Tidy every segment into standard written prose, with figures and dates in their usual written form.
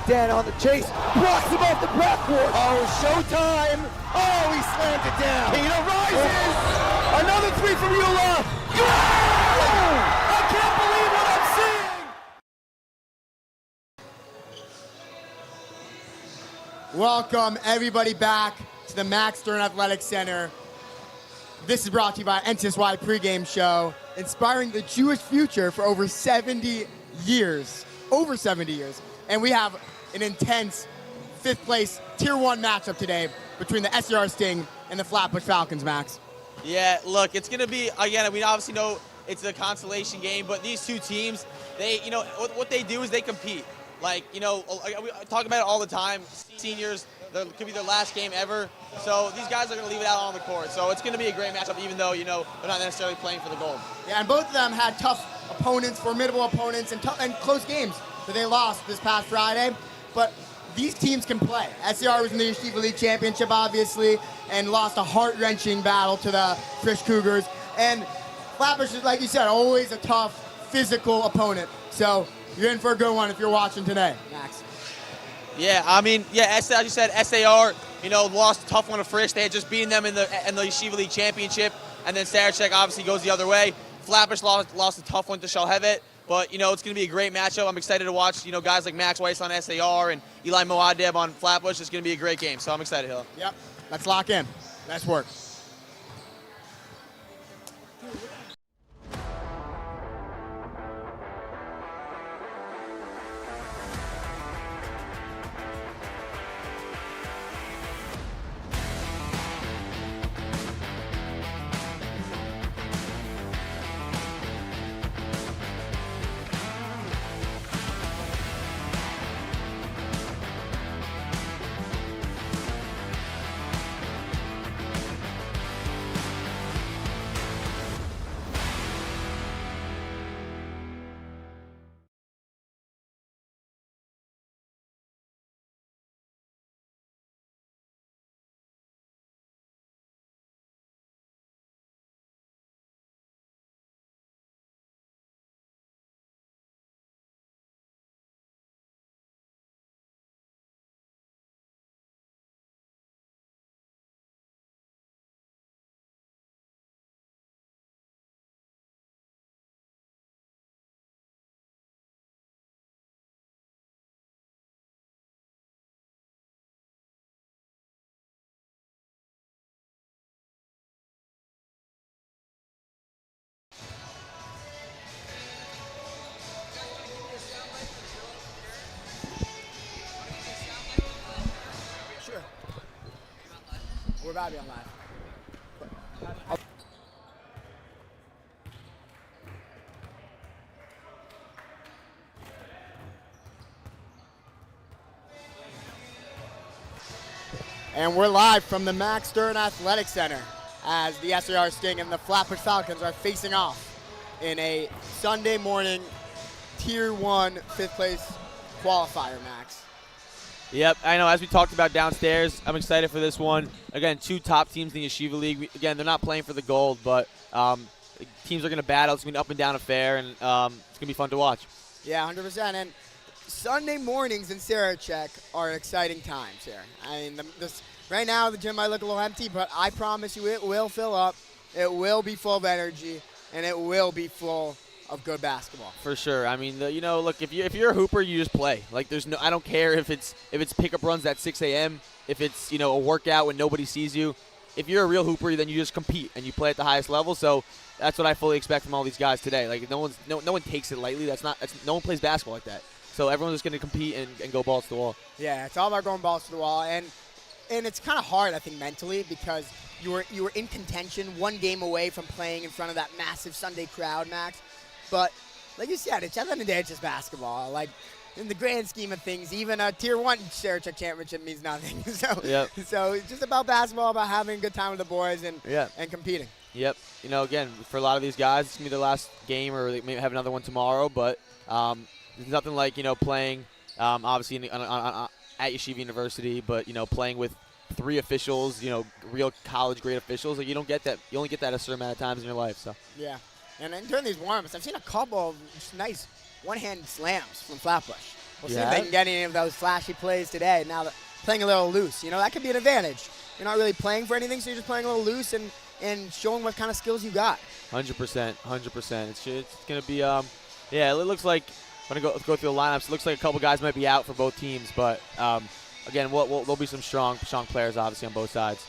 Dan on the chase, blocks him off the backboard. Oh, showtime. Oh, he slammed it down. Keno rises. Another three from Eula. Goal! I can't believe what I'm seeing. Welcome everybody back to the Max Stern Athletic Center. This is brought to you by NCSY Pregame Show, inspiring the Jewish future for over 70 years. Over 70 years. And we have an intense fifth place Tier 1 matchup today between the SAR Sting and the Flatbush Falcons, Max. Yeah, look, it's going to be, again, we obviously know it's a consolation game, but these two teams, they, what they do is they compete. Like, we talk about it all the time. Seniors, it could be their last game ever. So these guys are going to leave it out on the court. So it's going to be a great matchup, even though, they're not necessarily playing for the gold. Yeah, and both of them had tough opponents, formidable opponents, and close games that they lost this past Friday. But these teams can play. SAR was in the Yeshiva League Championship, obviously, and lost a heart-wrenching battle to the Frisch Cougars. And Flatbush is, like you said, always a tough, physical opponent. So you're in for a good one if you're watching today, Max. Yeah, as you said, SAR, lost a tough one to Frisch. They had just beaten them in the Yeshiva League Championship, and then Sarachek obviously goes the other way. Flatbush lost a tough one to Shalhevet, but it's going to be a great matchup. I'm excited to watch guys like Max Weiss on SAR and Eli Moadeb on Flatbush. It's going to be a great game, so I'm excited, Hill. Yep, let's lock in. Nice work. We're about to be on live. And we're live from the Max Stern Athletic Center as the SAR Sting and the Flatbush Falcons are facing off in a Sunday morning Tier 1 fifth place qualifier, Max. Yep, I know. As we talked about downstairs, I'm excited for this one. Again, two top teams in the Yeshiva League. Again, they're not playing for the gold, but teams are going to battle. It's going to be an up and down affair, and it's going to be fun to watch. Yeah, 100%. And Sunday mornings in Sarachek are exciting times here. I mean, right now the gym might look a little empty, but I promise you it will fill up. It will be full of energy, and it will be full of good basketball. For sure. I mean, look, if you're a hooper, you just play. Like, I don't care if it's pickup runs at 6 a.m., if it's a workout when nobody sees you. If you're a real hooper, then you just compete and you play at the highest level. So that's what I fully expect from all these guys today. Like, no one takes it lightly. No one plays basketball like that. So everyone's just going to compete and go balls to the wall. Yeah, it's all about going balls to the wall, and it's kind of hard, I think, mentally, because you were in contention, one game away from playing in front of that massive Sunday crowd, Max. But like you said, at the end of the day, it's just basketball. Like, in the grand scheme of things, even a Tier 1 Sarachek championship means nothing. So it's just about basketball, about having a good time with the boys and competing. Yep. Again, for a lot of these guys, it's going to be their last game, or they may have another one tomorrow. But there's nothing like, playing, obviously, at Yeshiva University, but, playing with 3 officials, real college-grade officials. Like, you don't get that. You only get that a certain amount of times in your life. So. Yeah. And during these warm-ups, I've seen a couple of just nice one-hand slams from Flatbush. We'll see if they can get any of those flashy plays today. Now that playing a little loose, that could be an advantage. You're not really playing for anything, so you're just playing a little loose and showing what kind of skills you got. 100%, 100%. It's going to be, it looks like, I'm going to go through the lineups. It looks like a couple guys might be out for both teams, but again, there'll be some strong players, obviously, on both sides.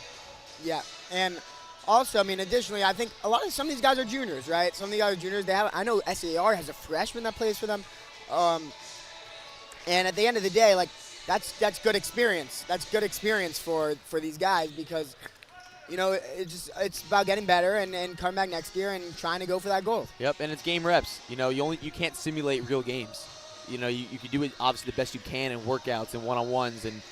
Yeah, and also, additionally, I think some of these guys are juniors, right? Some of these guys are juniors. I know SAR has a freshman that plays for them, and at the end of the day, that's good experience. That's good experience for these guys because, it's about getting better and coming back next year and trying to go for that goal. Yep, and it's game reps. You can't simulate real games. You can do it obviously the best you can in workouts and one-on-ones and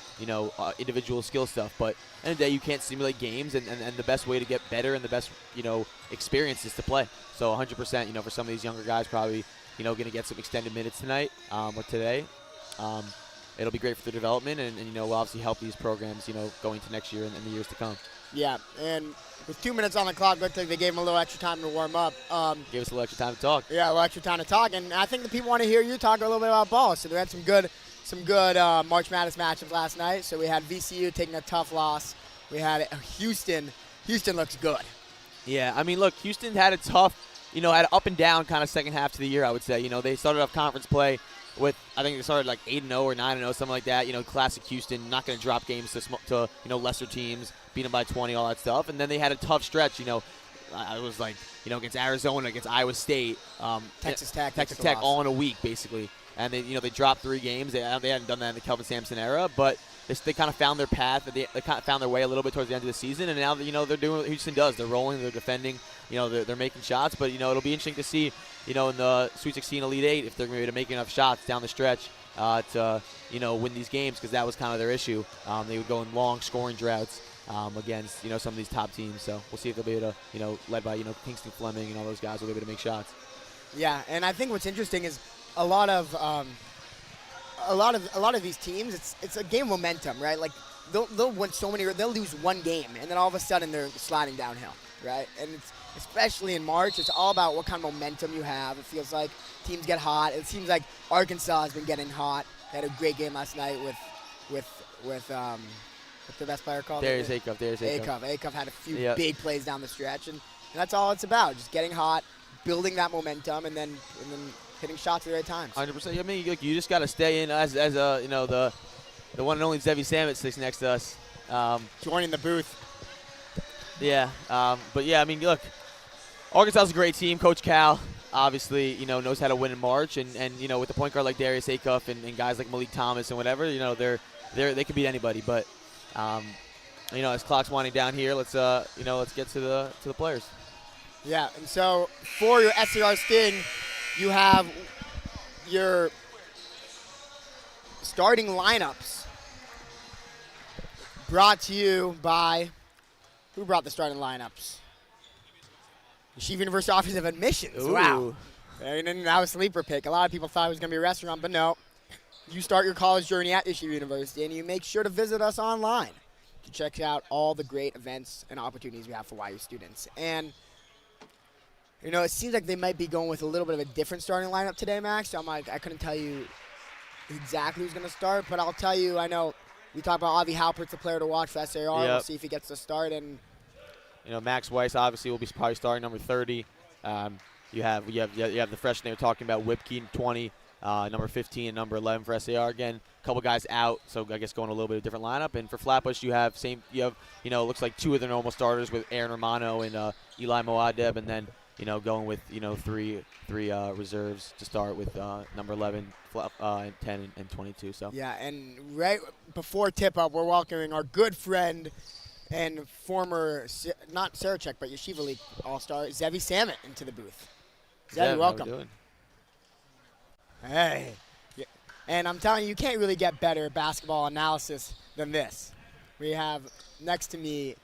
individual skill stuff. But at the end of the day, you can't simulate games, and the best way to get better and the best experience is to play. So 100%. For some of these younger guys, probably going to get some extended minutes tonight or today. It'll be great for their development, and we'll obviously help these programs going to next year and the years to come. Yeah, and with 2 minutes on the clock, looks like they gave them a little extra time to warm up. Gave us a little extra time to talk. Yeah, a little extra time to talk, and I think the people want to hear you talk a little bit about ball. So they had some good March Madness matchups last night. So we had VCU taking a tough loss. We had Houston. Houston looks good. Yeah, look, Houston had a tough, had an up and down kind of second half to the year, I would say. They started off conference play with, I think they started 8-0 or 9-0, something like that. Classic Houston, not going to drop games to lesser teams, beat them by 20, all that stuff. And then they had a tough stretch. I was against Arizona, against Iowa State, Texas Tech, all in a week basically. And they dropped 3 games. They hadn't done that in the Kelvin Sampson era, but they kind of found their path. They kind of found their way a little bit towards the end of the season. And now they're doing what Houston does. They're rolling. They're defending. They're making shots. But it'll be interesting to see in the Sweet 16, Elite 8 if they're going to be able to make enough shots down the stretch to win these games, because that was kind of their issue. They would go in long scoring droughts against some of these top teams. So we'll see if they'll be able to led by Kingston Fleming and all those guys will be able to make shots. Yeah, and I think what's interesting is a lot of these teams, it's a game momentum, right? They'll win they'll lose one game, and then all of a sudden they're sliding downhill, right? And it's especially in March, it's all about what kind of momentum you have. It feels like teams get hot. It seems like Arkansas has been getting hot. They had a great game last night with what's the best player called? Darius Acuff. Acuff had a few big plays down the stretch, and that's all it's about, just getting hot, building that momentum, and then hitting shots at the right times. 100%. You just got to stay in as the one and only Zevi Samet sits next to us. Joining the booth. Yeah. But yeah, look, Arkansas is a great team. Coach Cal obviously knows how to win in March, and with the point guard like Darius Acuff and guys like Malik Thomas and whatever, they could beat anybody. But as clock's winding down here, let's get to the players. Yeah, and so for your SAR Sting, you have your starting lineups brought to you by, who brought the starting lineups? Yeshiva University Office of Admissions. Ooh. Wow. And then that was a sleeper pick. A lot of people thought it was going to be a restaurant, but no. You start your college journey at Yeshiva University, and you make sure to visit us online to check out all the great events and opportunities we have for YU students. And it seems like they might be going with a little bit of a different starting lineup today, Max. So I couldn't tell you exactly who's going to start, but I'll tell you, I know we talked about Avi Halpert's the player to watch for SAR. Yep. We'll see if he gets to start. And Max Weiss obviously will be probably starting number 30. You have the freshman they were talking about, Whipke, 20, number 15 and number 11 for SAR. Again, a couple guys out, so I guess going a little bit of a different lineup. And for Flatbush, you have looks like 2 of the normal starters with Aaron Romano and Eli Moadeb, and then going with three reserves to start with number 11, 10, and 22. So yeah, and right before tip-up, we're welcoming our good friend and former, not Sarachek, but Yeshiva League All-Star, Zevi Samet into the booth. Zevi, welcome. How we doing? Hey. Yeah. And I'm telling you, you can't really get better basketball analysis than this. We have next to me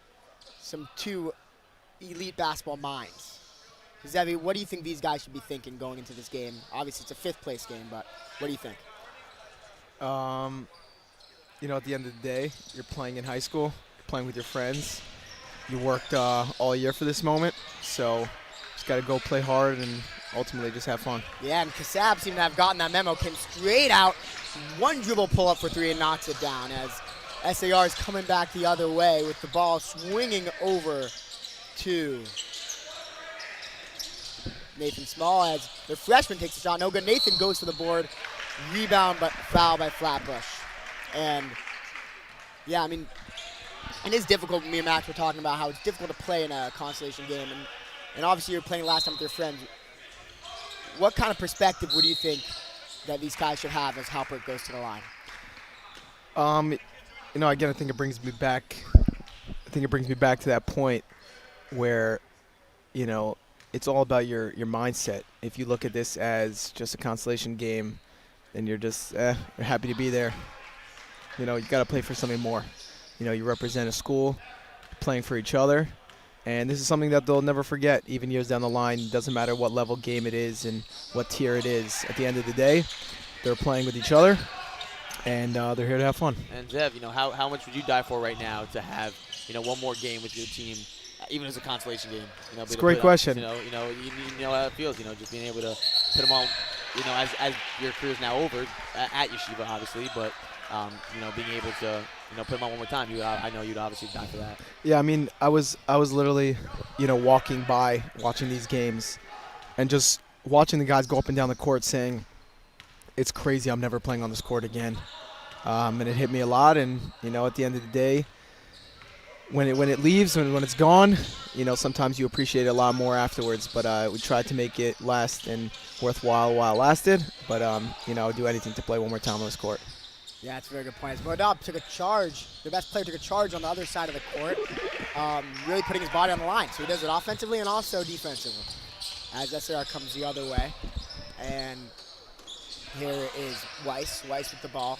2 elite basketball minds. Zevi, what do you think these guys should be thinking going into this game? Obviously, it's a 5th place game, but what do you think? At the end of the day, you're playing in high school, you're playing with your friends. You worked all year for this moment, so just got to go play hard and ultimately just have fun. Yeah, and Kassab seemed to have gotten that memo. Came straight out, one dribble pull-up for three and knocks it down as SAR is coming back the other way with the ball swinging over to Nathan Small as the freshman takes a shot. No good. Nathan goes to the board. Rebound, but foul by Flatbush. And, yeah, I mean, it is difficult. Me and Max were talking about how it's difficult to play in a consolation game. And obviously you're playing last time with your friends. What kind of perspective would you think that these guys should have as Halpert goes to the line? Again, I think it brings me back to that point where, it's all about your mindset. If you look at this as just a consolation game, then you're just you're happy to be there. You got to play for something more. You represent a school, playing for each other, and this is something that they'll never forget, even years down the line. It doesn't matter what level game it is and what tier it is. At the end of the day, they're playing with each other, and they're here to have fun. And Zev, how much would you die for right now to have, one more game with your team, even as a consolation game? It's a great question. You know how it feels, just being able to put them all, as your career is now over at Yeshiva, obviously, but being able to, put them on one more time, I know you'd obviously die for that. Yeah, I mean, I was literally, walking by, watching these games, and just watching the guys go up and down the court saying, it's crazy, I'm never playing on this court again. And it hit me a lot, and, at the end of the day, when it leaves, when it's gone, sometimes you appreciate it a lot more afterwards. But we tried to make it last and worthwhile while it lasted. But, I would do anything to play one more time on this court. Yeah, that's a very good point. Modab took a charge. The best player took a charge on the other side of the court, really putting his body on the line. So he does it offensively and also defensively as SAR comes the other way. And here is Weiss with the ball.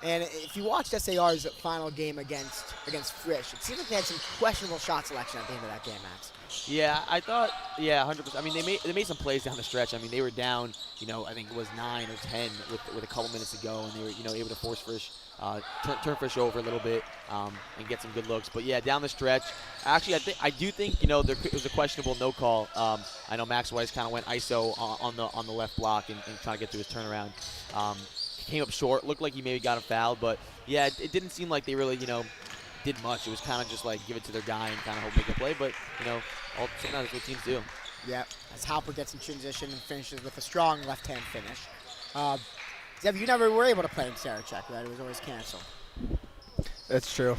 And if you watched SAR's final game against Frisch, it seemed like they had some questionable shot selection at the end of that game, Max. Yeah, I thought, 100%. I mean, they made some plays down the stretch. I mean, they were down, I think it was 9 or 10 with a couple minutes to go, and they were, able to force Frisch, turn Frisch over a little bit and get some good looks. But yeah, down the stretch, actually, I do think, it was a questionable no call. I know Max Weiss kind of went ISO on the left block and trying to get to his turnaround. Came up short, looked like he maybe got him fouled, but yeah, it didn't seem like they really, did much. It was kind of just like give it to their guy and kind of hope they can play, but, sometimes that's what teams do. Yeah, as Halpert gets in transition and finishes with a strong left-hand finish. Zev, you never were able to play in Sarachek, right? It was always canceled. That's true.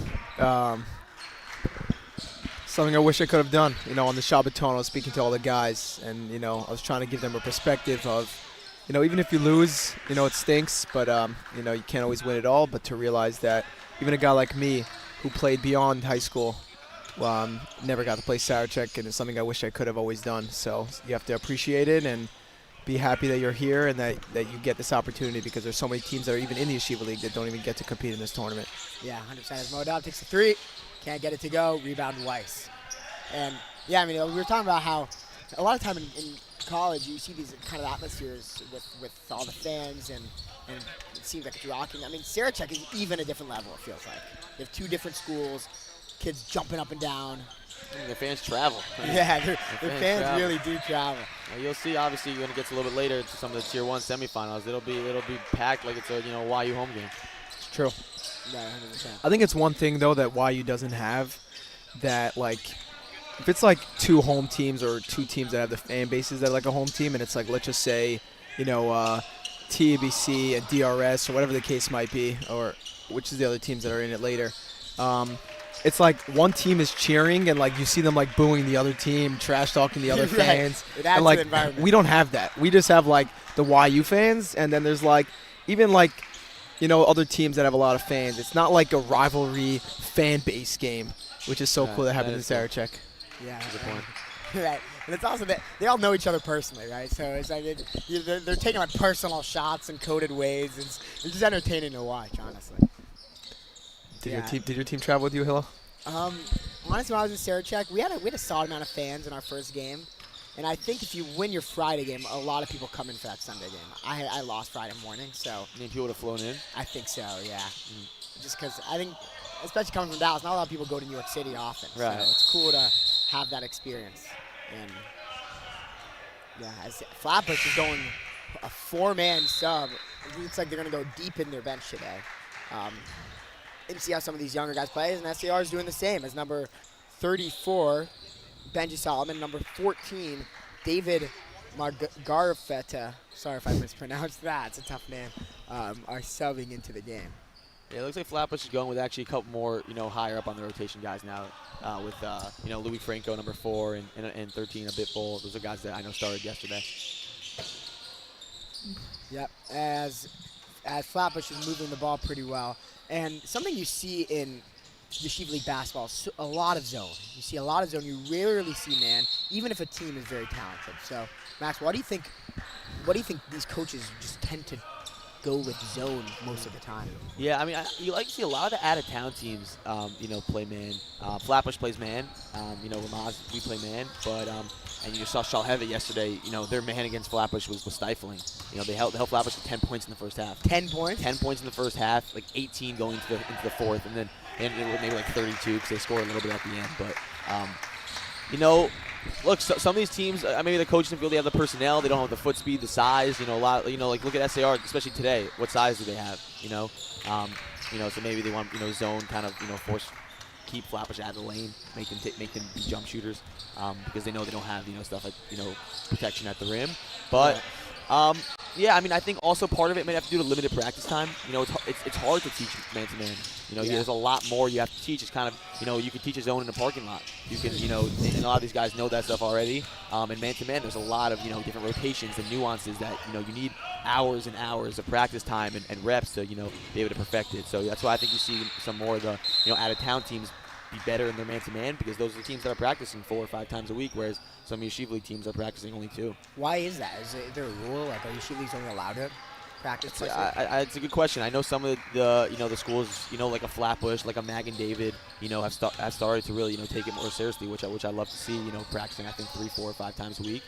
Something I wish I could have done, on the Shabbaton. I was speaking to all the guys, and, I was trying to give them a perspective of, even if you lose, it stinks, but, you can't always win it all. But to realize that even a guy like me who played beyond high school never got to play Sarachek, and it's something I wish I could have always done. So you have to appreciate it and be happy that you're here and that you get this opportunity, because there's so many teams that are even in the Yeshiva League that don't even get to compete in this tournament. Yeah, 100%. As Modab takes the three, can't get it to go, rebound Weiss. And, yeah, I mean, we were talking about how a lot of time in college, you see these kind of atmospheres with all the fans, and it seems like it's rocking. I mean, Sarachek is even a different level, it feels like. They have two different schools, kids jumping up and down. Their fans travel. Yeah, their fans really do travel. Well, you'll see, obviously, when it gets a little bit later to some of the Tier 1 semifinals, it'll be packed like it's a YU home game. It's true. Yeah, 100%. I think it's one thing, though, that YU doesn't have, that, like, if it's like two home teams or two teams that have the fan bases that are like a home team, and it's like, let's just say, TABC and DRS or whatever the case might be, or which is the other teams that are in it later. It's like one team is cheering and like you see them like booing the other team, trash talking the other fans. It adds and like to the environment. we don't have that. We just have like the YU fans, and then there's like even like other teams that have a lot of fans. It's not like a rivalry fan base game, which is so cool that happened in Sarachek. Yeah, good point. Right, and it's also that they all know each other personally, right? So it's like they're taking like personal shots in coded ways. It's just entertaining to watch, honestly. Did your team travel with you, Hilla? Honestly, when I was in Sarachek, we had a solid amount of fans in our first game, and I think if you win your Friday game, a lot of people come in for that Sunday game. I lost Friday morning, so. You mean people would have flown in? I think so, yeah. Just because I think, especially coming from Dallas, not a lot of people go to New York City often. Right. So it's cool to have that experience. And Yeah, as Flatbush is going a 4-man sub. It looks like they're going to go deep in their bench today. And see how some of these younger guys play, and SAR is doing the same as number 34, Benji Solomon, number 14, David Margarfeta. Sorry if I mispronounced that. It's a tough name. Are subbing into the game. Yeah, it looks like Flatbush is going with actually a couple more, higher up on the rotation guys now. With Louis Franco, number 4, and 13, a bit full. Those are guys that I know started yesterday. Yep, as Flatbush is moving the ball pretty well. And something you see in Yeshiva League basketball is a lot of zone. You see a lot of zone. You rarely see man, even if a team is very talented. So, Max, what do you think these coaches just tend to go with zone most of the time? Yeah, I mean, you like to see a lot of the out-of-town teams, play man. Flatbush plays man. Ramaz, we play man. But and you saw Shalhevet yesterday. Their man against Flatbush was stifling. They held Flatbush to 10 points in the first half. 10 points? 10 points in the first half, like 18 going into the fourth, and then maybe like 32 because they scored a little bit at the end. But look, some of these teams, maybe the coaches don't feel they have the personnel, they don't have the foot speed, the size. A lot. Like look at SAR, especially today. What size do they have? So maybe they want zone kind of keep Flatbush out of the lane, make them be jump shooters, because they know they don't have stuff like protection at the rim. But yeah, I think also part of it might have to do with limited practice time. It's hard to teach man-to-man. There's a lot more you have to teach. It's kind of, you can teach a zone in a parking lot. You can, and a lot of these guys know that stuff already. And man-to-man, there's a lot of, different rotations and nuances that, you need hours and hours of practice time and reps to, be able to perfect it. So that's why I think you see some more of the, out-of-town teams be better in their man-to-man, because those are the teams that are practicing 4 or 5 times a week, whereas some Yeshiva League teams are practicing only 2. Why is that? Is there a rule? Like, are Yeshiva Leagues only allowed to practice? It's a good question. I know some of the schools, like a Flatbush, like a Mag and David, have started to really, take it more seriously, which I love to see, practicing, I think 3, 4, or 5 times a week.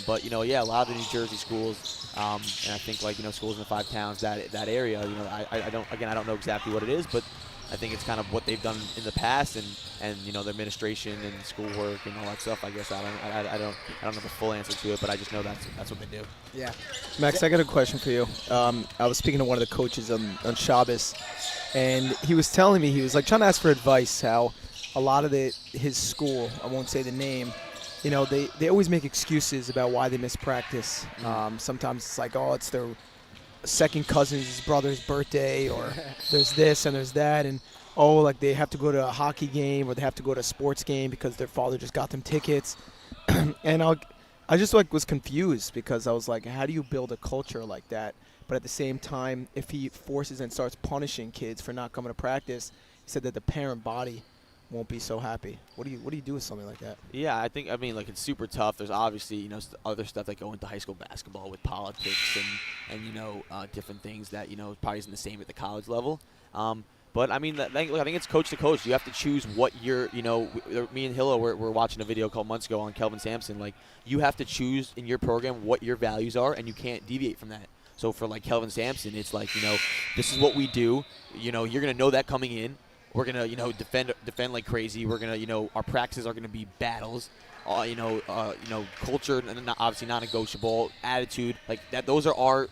But, yeah, a lot of the New Jersey schools, and I think, like, schools in the 5 towns, that area, I don't know exactly what it is, but I think it's kind of what they've done in the past, and the administration and schoolwork and all that stuff. I guess I don't know the full answer to it, but I just know that's what they do. Yeah. Max, I got a question for you. I was speaking to one of the coaches on Shabbos, and he was telling me, he was like trying to ask for advice, how a lot of his school, I won't say the name, they always make excuses about why they miss practice. Sometimes it's like, it's their second cousin's brother's birthday, or there's this and there's that, and like they have to go to a hockey game or they have to go to a sports game because their father just got them tickets. And I just was confused, because I was like, how do you build a culture like that? But at the same time, if he forces and starts punishing kids for not coming to practice, he said that the parent body won't be so happy. What do you do with something like that? Yeah, I think it's super tough. There's obviously other stuff that go into high school basketball with politics and different things that probably isn't the same at the college level. But I think it's coach to coach. You have to choose what you're. Me and Hilla were watching a video called months ago on Kelvin Sampson. Like, you have to choose in your program what your values are, and you can't deviate from that. So for like Kelvin Sampson, it's like this is what we do. You're gonna know that coming in. We're gonna, defend like crazy. We're gonna, our practices are gonna be battles. Culture, and obviously non-negotiable. Attitude, like that. Those are our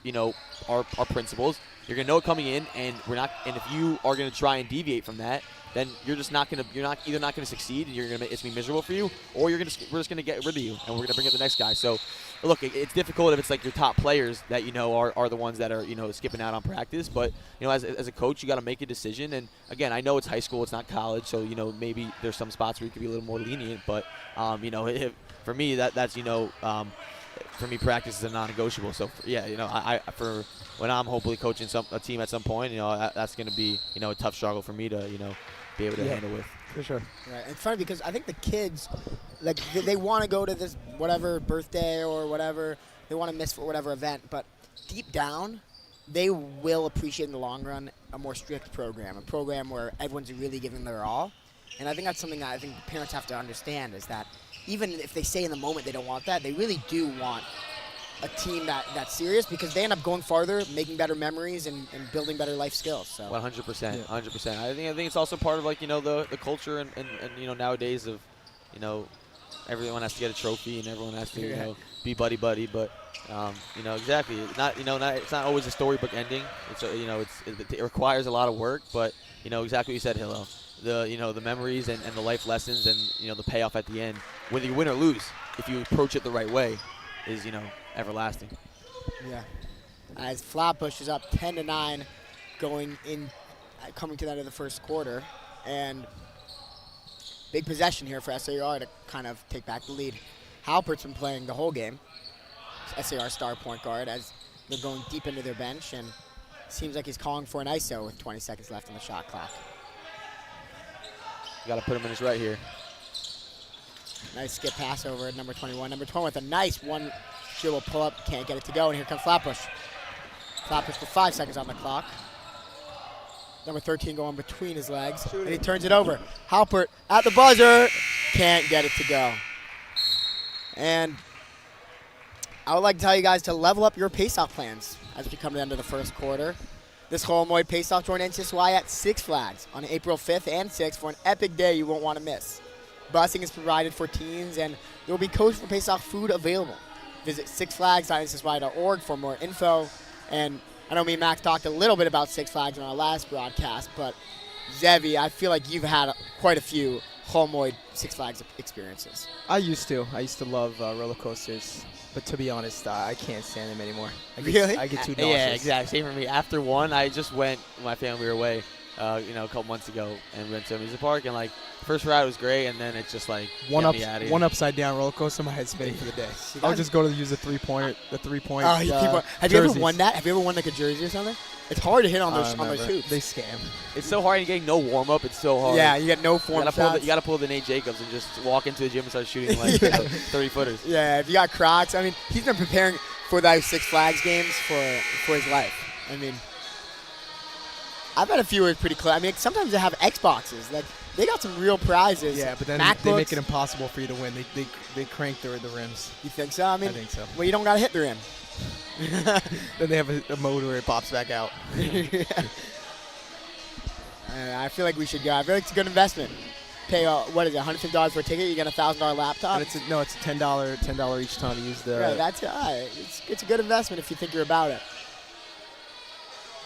principles. You're gonna know it coming in, and we're not. And if you are gonna try and deviate from that, then you're just not gonna. You're either not gonna succeed, and it's gonna be miserable for you, or we're just gonna get rid of you, and we're gonna bring up the next guy. So, look, it's difficult if it's like your top players that are the ones that are skipping out on practice. But as a coach, you got to make a decision. And again, I know it's high school, it's not college, so maybe there's some spots where you could be a little more lenient. But for me, that's for me, practice is a non-negotiable. So for when I'm hopefully coaching a team at some point, that's going to be a tough struggle for me to be able to handle with. For sure. Right. It's funny because I think the kids, like, they want to go to this whatever birthday or whatever, they want to miss for whatever event, but deep down, they will appreciate in the long run a more strict program, a program where everyone's really giving their all. And I think that's something that I think parents have to understand, is that even if they say in the moment they don't want that, they really do want a team that's serious, because they end up going farther, making better memories, and building better life skills. So 100%, 100%. I think it's also part of the culture and nowadays of everyone has to get a trophy and everyone has to, be buddy. But exactly. It's not always a storybook ending. It requires a lot of work. But exactly what you said, Hillel. The memories and the life lessons and the payoff at the end, whether you win or lose, if you approach it the right way, is everlasting. Yeah. As Flatbush is up 10-9, coming to the end of the first quarter, and big possession here for SAR to kind of take back the lead. Halpert's been playing the whole game, SAR star point guard, as they're going deep into their bench, and seems like he's calling for an ISO with 20 seconds left on the shot clock. You got to put him in his right here. Nice skip pass over at number 21. Number 21 with a nice one dribble pull up, can't get it to go, and here comes Flatbush. Flatbush with 5 seconds on the clock. Number 13 going between his legs, and he turns it over. Halpert at the buzzer, can't get it to go. And I would like to tell you guys to level up your pace-off plans as we come to the end of the first quarter. This Holomoid pace-off joined NCSY at Six Flags on April 5th and 6th for an epic day you won't want to miss. Busing is provided for teens, and there will be Coach for Pace-Off food available. Visit sixflags.ncsy.org for more info. And I know me and Max talked a little bit about Six Flags on our last broadcast, but Zevi, I feel like you've had quite a few Holomoid Six Flags experiences. I used to love roller coasters, but to be honest, I can't stand them anymore. Really? I get too nauseous. Yeah, exactly. Same for me. After one, I just went with my family. We were away, a couple months ago, and we went to amusement park. And first ride was great, and then it's just one upside down roller coaster. My head's spinning for the day. I'll just go to use the 3-point. Have you ever won that? Have you ever won a jersey or something? It's hard to hit on those hoops. They scam. It's so hard. You're getting no warm up. It's so hard. Yeah, you get no form shots. You got to pull the Nate Jacobs and just walk into the gym and start shooting 30-footers. Yeah, if you got Crocs, I mean, he's been preparing for those Six Flags games for his life. I mean, I've had a few where it's pretty close. I mean, sometimes they have Xboxes. They got some real prizes. Yeah, but then MacBooks. They make it impossible for you to win. They crank the rims. You think so? I mean, I think so. Well, you don't got to hit the rim. Then they have a mode where it pops back out. I feel like we should go. I feel like it's a good investment. Pay what is it, $150 for a ticket? You get a $1,000 laptop. And it's a $10 each time to use the. Right, that's it's a good investment if you think you're about it.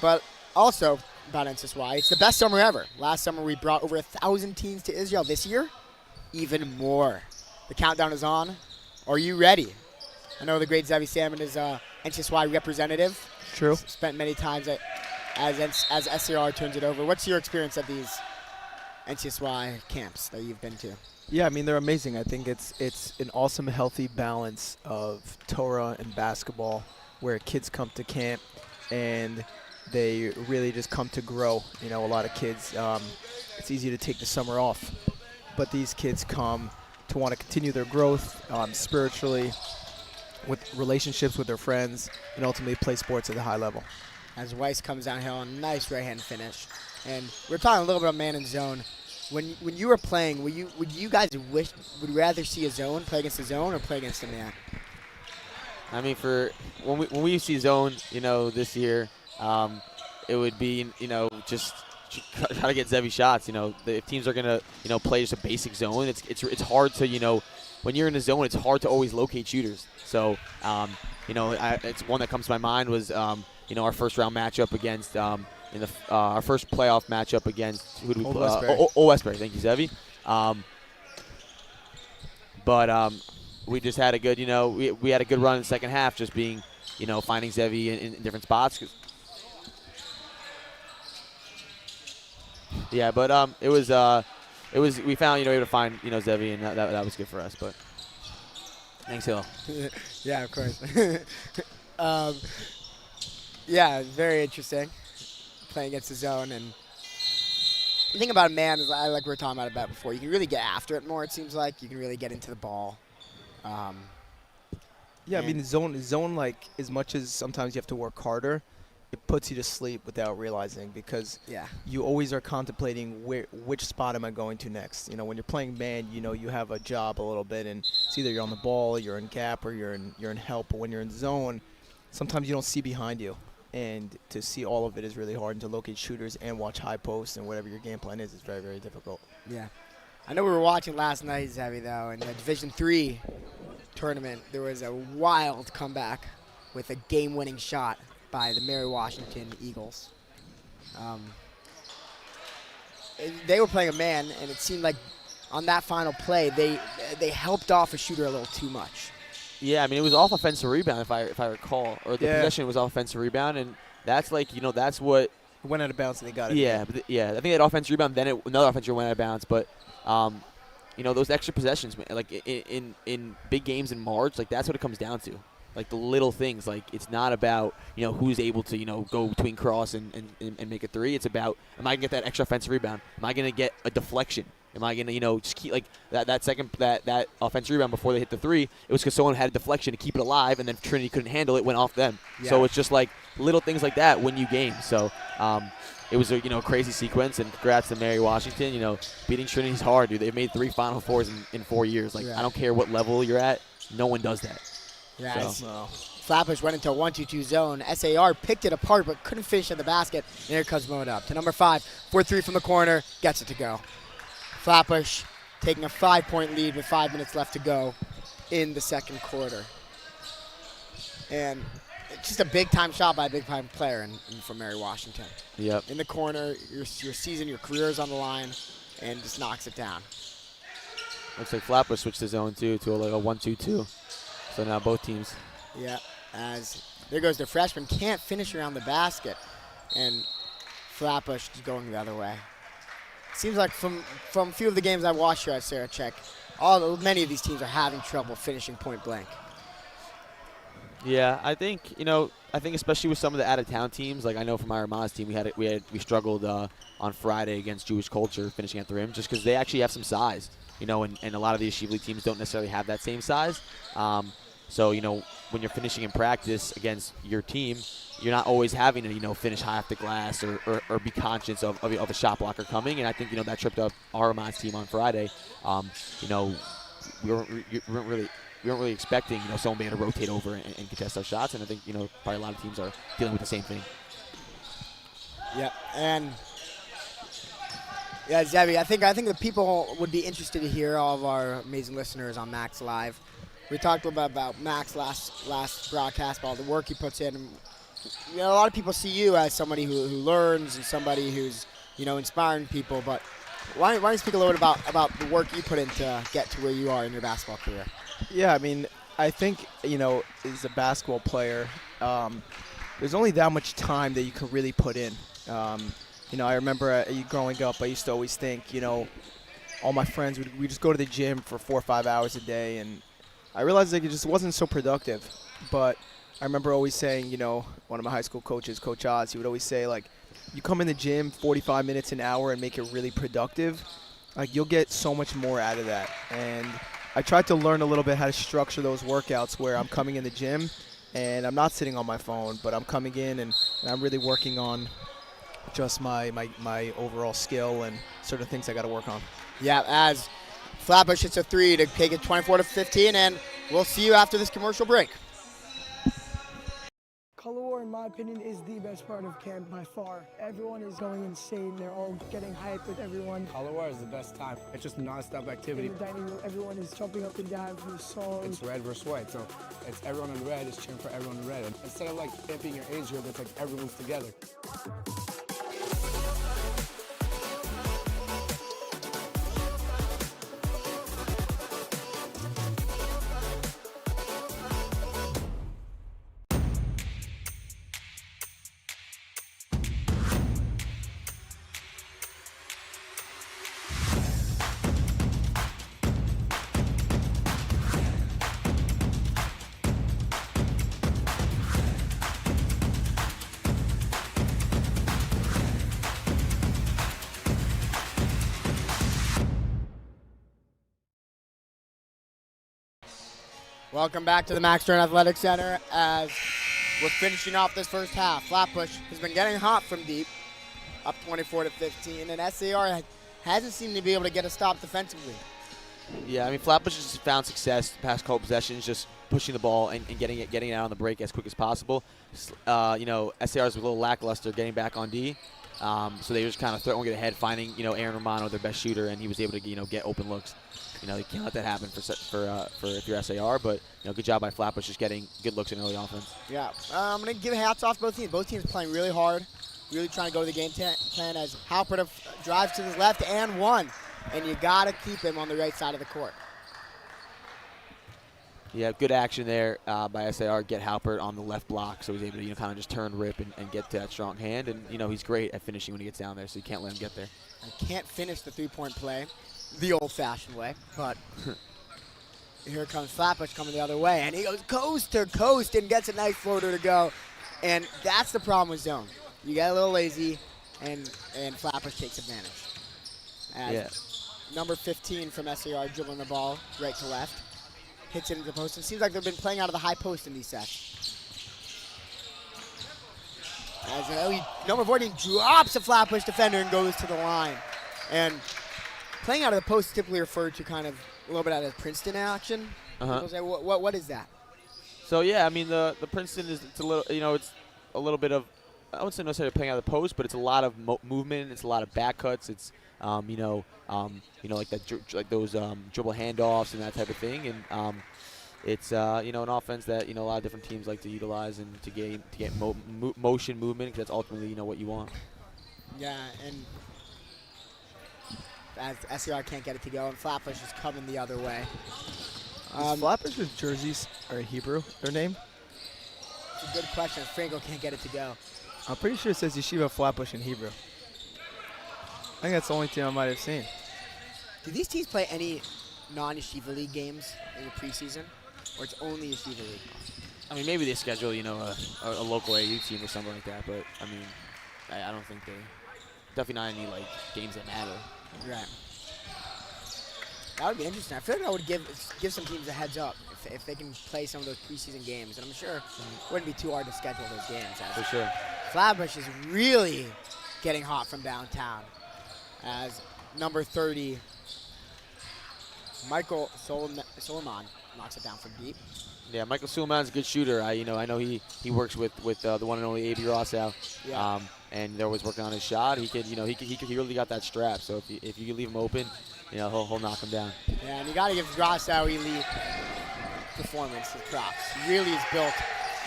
But also about NCSY, it's the best summer ever. Last summer we brought over 1,000 teens to Israel. This year, even more. The countdown is on. Are you ready? I know the great Zevi Salmon is NCSY representative. True. Spent many times as SAR turns it over. What's your experience at these NCSY camps that you've been to? Yeah, I mean, they're amazing. I think it's an awesome, healthy balance of Torah and basketball where kids come to camp and they really just come to grow. A lot of kids, it's easy to take the summer off, but these kids come to want to continue their growth spiritually, with relationships with their friends, and ultimately play sports at a high level. As Weiss comes downhill, a nice right-hand finish. And we're talking a little bit about man and zone. When you were playing, would you guys would rather see a zone, play against a zone, or play against a man? I mean, when we see zone, this year, it would be, just try to get Zevi shots. If teams are gonna, play just a basic zone, it's hard to, when you're in a zone, it's hard to always locate shooters. So, it's one that comes to my mind was, our first round matchup against, our first playoff matchup against who do we play? Old Westbury. Thank you, Zevi. But we just had a good, we had a good run in the second half, just being, finding Zevi in different spots. Yeah, but it was we found able to find Zevi, and that was good for us. But thanks, Hill. Yeah, of course. Yeah, very interesting playing against the zone. And the thing about a man is, like we were talking about before, you can really get after it more. It seems like you can really get into the ball. Yeah, I mean, zone, like, as much as sometimes you have to work harder, it puts you to sleep without realizing, because you always are contemplating which spot am I going to next. When you're playing man, you have a job a little bit, and it's either you're on the ball, you're in gap, or you're in help. But when you're in zone, sometimes you don't see behind you, and to see all of it is really hard. And to locate shooters and watch high posts and whatever your game plan is very, very difficult. Yeah. I know we were watching last night, Zevi, though, in the Division III tournament. There was a wild comeback with a game-winning shot by the Mary Washington Eagles. They were playing a man, and it seemed like on that final play, they helped off a shooter a little too much. Yeah, I mean, it was off offensive rebound, if I recall. Or the possession was off offensive rebound, and that's like, that's what. It went out of bounds and they got it. Yeah, I think that offensive rebound, then another offensive rebound went out of bounds. But, those extra possessions, man, like in big games in March, like that's what it comes down to. Like the little things, like it's not about, who's able to, go between cross and make a three. It's about, am I going to get that extra offensive rebound? Am I going to get a deflection? Am I going to, just keep, like, that offensive rebound before they hit the three, it was because someone had a deflection to keep it alive, and then Trinity couldn't handle it, went off them. Yeah. So it's just, like, little things like that win you games. So it was a, crazy sequence, and congrats to Mary Washington. Beating Trinity's hard, dude. They've made 3 Final Fours in 4 years. Like, I don't care what level you're at. No one does that. Yeah. So. Flatbush went into a 1-2-2 zone. SAR picked it apart, but couldn't finish at the basket. And here comes Moen up to number 5. 4-3 from the corner. Gets it to go. Flatbush taking a 5-point lead with 5 minutes left to go in the second quarter. And it's just a big-time shot by a big-time player from Mary Washington. Yep. In the corner, your season, your career is on the line, and just knocks it down. Looks like Flatbush switched his zone, too, to a 1-2-2. So now both teams. Yeah, as there goes the freshman. Can't finish around the basket, and Flatbush is going the other way. Seems like from a few of the games I watched here at Sarachek, many of these teams are having trouble finishing point blank. Yeah, I think especially with some of the out-of-town teams, like I know from our Armaz team, we struggled on Friday against Jewish Culture finishing at the rim just because they actually have some size, and a lot of the Yeshiva teams don't necessarily have that same size. So, when you're finishing in practice against your team, you're not always having to, finish high off the glass or be conscious of a shot blocker coming. And I think, that tripped up our Armaz team on Friday. We weren't really expecting, someone being able to rotate over and contest our shots. And I think, probably a lot of teams are dealing with the same thing. Yeah, and yeah, Zevi, I think the people would be interested to hear, all of our amazing listeners on MacsLive. We talked a little bit about Max last broadcast, about the work he puts in. And, a lot of people see you as somebody who learns and somebody who's, inspiring people. But why don't you speak a little bit about the work you put in to get to where you are in your basketball career? Yeah, I mean, I think, as a basketball player, there's only that much time that you can really put in. I remember growing up, I used to always think, all my friends, we just go to the gym for 4 or 5 hours a day, and I realized it just wasn't so productive. But I remember always saying, one of my high school coaches, Coach Oz, he would always say, like, you come in the gym 45 minutes an hour and make it really productive, like, you'll get so much more out of that. And I tried to learn a little bit how to structure those workouts where I'm coming in the gym and I'm not sitting on my phone, but I'm coming in and I'm really working on just my overall skill and sort of things I got to work on. Yeah, as Flatbush hits a 3 to take it 24-15, and we'll see you after this commercial break. Color War, in my opinion, is the best part of camp by far. Everyone is going insane. They're all getting hyped with everyone. Color War is the best time. It's just non-stop activity. In the dining room, everyone is jumping up and down for the song. It's red versus white, so it's everyone in red is cheering for everyone in red. And instead of like pimping your age group, it's like everyone's together. Welcome back to the Max Stern Athletic Center as we're finishing off this first half. Flatbush has been getting hot from deep, up 24-15, and SAR hasn't seemed to be able to get a stop defensively. Yeah, I mean, Flatbush has found success the past couple possessions, just pushing the ball and getting it out on the break as quick as possible. SAR is a little lackluster getting back on D. So they were just kind of throwing it ahead, finding Aaron Romano, their best shooter, and he was able to get open looks. You can't let that happen for if you're SAR, but good job by Flatbush just getting good looks in early offense. Yeah, I'm gonna give hats off to both teams. Both teams playing really hard, really trying to go to the game plan as Halpert drives to the left and one, and you gotta keep him on the right side of the court. Yeah, good action there by SAR. Get Halpert on the left block, so he's able to kind of just turn, rip, and get to that strong hand. And he's great at finishing when he gets down there, so you can't let him get there. I can't finish the three-point play the old-fashioned way, but here comes Flatbush coming the other way, and he goes coast to coast and gets a nice floater to go. And that's the problem with zone. You get a little lazy, and Flatbush takes advantage. As number 15 from SAR dribbling the ball right to left. Hits it into the post. It seems like they've been playing out of the high post in these sets. As number 14 drops a Flatbush defender and goes to the line. And playing out of the post is typically referred to kind of a little bit out of Princeton action. What is that? So yeah, I mean the Princeton it's a little bit of, I wouldn't say necessarily playing out of the post, but it's a lot of movement. It's a lot of back cuts. It's like those dribble handoffs and that type of thing. And it's an offense that a lot of different teams like to utilize and to get motion movement, because that's ultimately what you want. Yeah, and as SAR can't get it to go, and Flatbush is coming the other way. Flatbush's jerseys are Hebrew, their name? It's a good question. Franco can't get it to go. I'm pretty sure it says Yeshiva Flatbush in Hebrew. I think that's the only team I might have seen. Do these teams play any non-Yeshiva League games in the preseason, or it's only Yeshiva League? I mean, maybe they schedule a local AU team or something like that, but I mean, I don't think definitely not any games that matter. Right. That would be interesting. I feel like that would give some teams a heads up if they can play some of those preseason games, and I'm sure it wouldn't be too hard to schedule those games. For sure. Flatbush is really getting hot from downtown, as number 30, Michael Soliman knocks it down from deep. Yeah, Michael Suleiman's a good shooter. I know he works with the one and only A.B. Rossow. Yeah. And they're always working on his shot. He really got that strap. So if you leave him open, he'll knock him down. Yeah, and you got to give Rossow elite performance his props. He really has built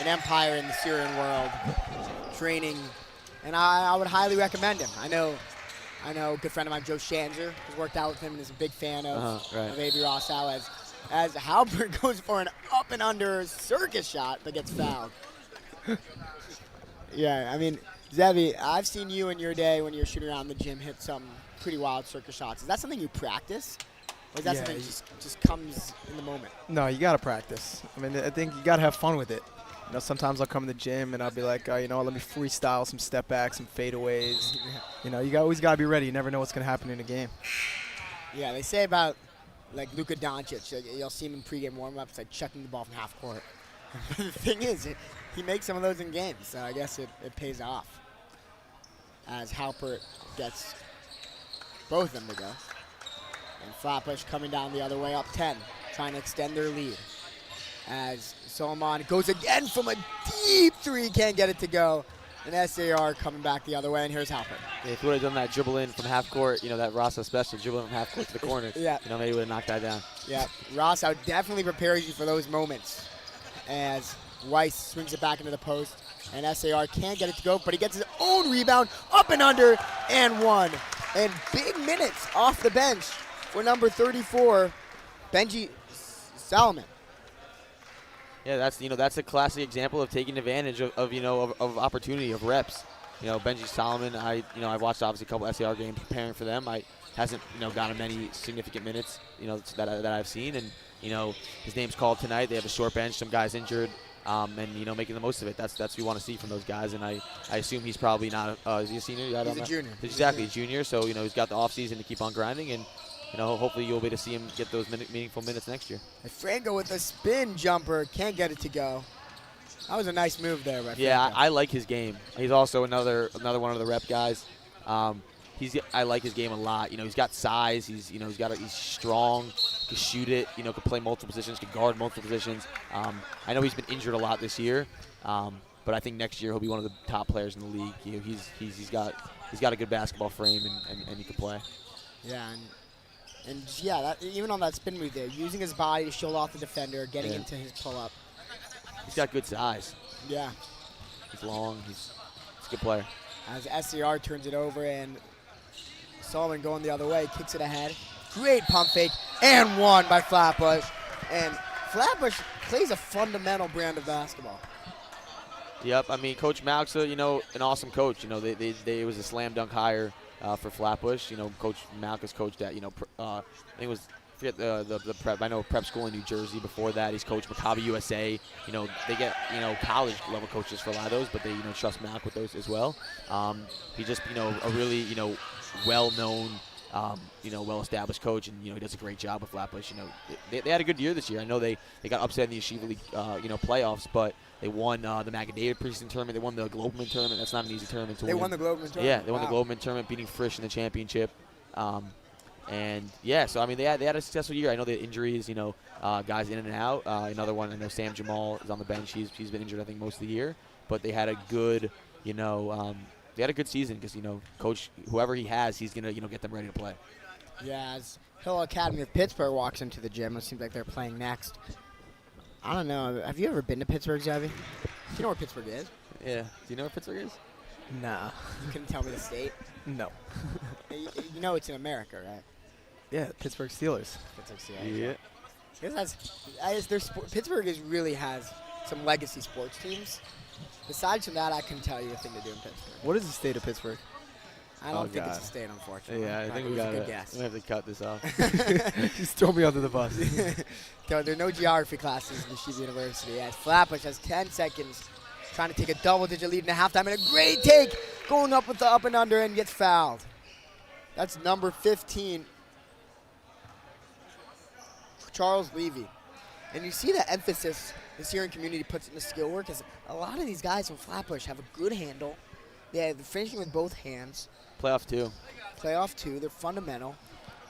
an empire in the Syrian world, training, and I would highly recommend him. I know a good friend of mine, Joe Shanzer, has worked out with him and is a big fan of A.B. Rossow, as Halpert goes for an up and under circus shot but gets fouled. Yeah, I mean, Zevi, I've seen you in your day when you're shooting around the gym hit some pretty wild circus shots. Is that something you practice? Or is that something that just comes in the moment? No, you got to practice. I mean, I think you got to have fun with it. Sometimes I'll come in the gym and I'll be like, let me freestyle some step backs, some fadeaways. You always got to be ready. You never know what's going to happen in a game. Yeah, they say about Luka Doncic, you'll see him in pregame warm-ups, chucking the ball from half court. The thing is, he makes some of those in games, so I guess it pays off. As Halpert gets both of them to go. And Flatbush coming down the other way, up 10, trying to extend their lead. As Solomon goes again from a deep three, can't get it to go. And SAR coming back the other way, and here's Halpert. Yeah, if he would have done that dribble in from half court, that Rossow special, dribble in from half court to the corner, maybe he would have knocked that down. Yeah, Rossow definitely prepares you for those moments. As Weiss swings it back into the post, and SAR can't get it to go, but he gets his own rebound, up and under, and one. And big minutes off the bench for number 34, Benji Salomon. Yeah, that's a classic example of taking advantage of opportunity, of reps. Benji Solomon, I watched obviously a couple SAR games preparing for them. Hasn't gotten many significant minutes that I've seen, and his name's called tonight. They have a short bench, some guys injured, and making the most of it. That's what we want to see from those guys, and I assume he's probably not. Is he a senior? He's a junior. Exactly, a junior. So he's got the offseason to keep on grinding, and hopefully you'll be able to see him get those meaningful minutes next year. And Franco with a spin jumper, can't get it to go. That was a nice move there by Franco. Yeah, I like his game. He's also another one of the rep guys. I like his game a lot. He's got size. He's strong. Can shoot it. Can play multiple positions. Can guard multiple positions. I know he's been injured a lot this year, but but I think next year he'll be one of the top players in the league. He's got a good basketball frame and he can play. Yeah, and even on that spin move there, using his body to shield off the defender, getting into his pull-up. He's got good size. Yeah. He's long. He's a good player. As SAR turns it over and Solomon going the other way, kicks it ahead. Great pump fake and one by Flatbush. And Flatbush plays a fundamental brand of basketball. Yep. I mean, Coach Max, an awesome coach. It was a slam dunk hire for Flatbush. Coach Malk has coached at, I think it was, I forget the prep. I know prep school in New Jersey. Before that, he's coached Maccabi USA. They get, college level coaches for a lot of those, but they, trust Malk with those as well. He's just, a really, well-known, well-established coach, and, he does a great job with Flatbush. They had a good year this year. I know they got upset in the Yeshiva League, playoffs, but they won the Magadavid preseason tournament. They won the Globeman tournament. That's not an easy tournament to win. They won the Globeman tournament? Yeah, they won the Globeman tournament, beating Frisch in the championship. And, yeah, so, I mean, they had a successful year. I know the injuries, guys in and out. Another one, I know Sam Jamal is on the bench. He's been injured, I think, most of the year. But they had a good, they had a good season because, Coach, whoever he has, he's going to, get them ready to play. Yeah, as Hill Academy of Pittsburgh walks into the gym, it seems like they're playing next. I don't know. Have you ever been to Pittsburgh, Xavi? Do you know where Pittsburgh is? Yeah. Do you know where Pittsburgh is? Nah. You couldn't tell me the state? No. You know it's in America, right? Yeah, Pittsburgh Steelers. Pittsburgh Steelers. Yeah. Pittsburgh really has some legacy sports teams. Besides from that, I couldn't tell you a thing to do in Pittsburgh. What is the state of Pittsburgh? I don't think it's a state, unfortunately. Yeah, I think we got a good guess. We have to cut this off. Just throw me under the bus. There are no geography classes in Yeshiva University. As Flatbush has 10 seconds, trying to take a double-digit lead in the halftime, and a great take, going up with the up and under, and gets fouled. That's number 15, Charles Levy. And you see the emphasis the Syrian community puts in the skill work, because a lot of these guys from Flatbush have a good handle. They're finishing with both hands. Playoff two. They're fundamental.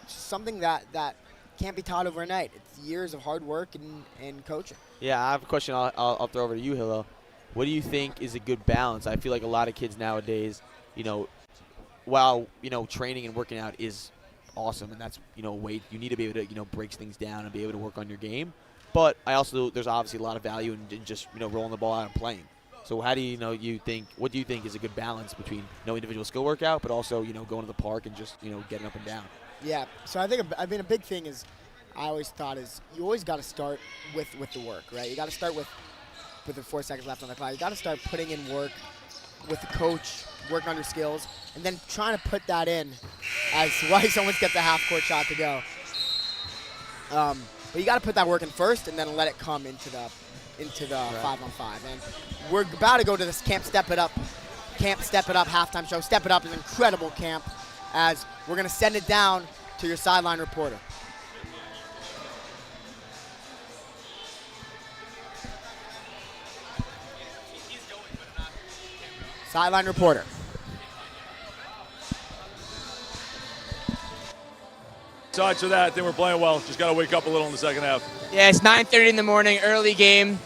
It's just something that can't be taught overnight. It's years of hard work and coaching. Yeah, I have a question I'll throw over to you, Hillel. What do you think is a good balance? I feel like a lot of kids nowadays, while, training and working out is awesome, and that's, way you need to be able to, break things down and be able to work on your game. But there's obviously a lot of value in just, rolling the ball out and playing. So how do what do you think is a good balance between individual skill workout, but also going to the park and just getting up and down? Yeah. So I think a big thing is I always thought is you always got to start with the work, right? You got to start with the 4 seconds left on the clock. You got to start putting in work with the coach, working on your skills, and then trying to put that in as why someone gets a half-court shot to go. But you got to put that work in first, and then let it come into the 5-on-5. And we're about to go to this Camp Step It Up halftime show. Step It Up is an incredible camp, as we're going to send it down to your sideline reporter. Sideline reporter. Besides that, I think we're playing well. Just got to wake up a little in the second half. Yeah, it's 9:30 in the morning, early game.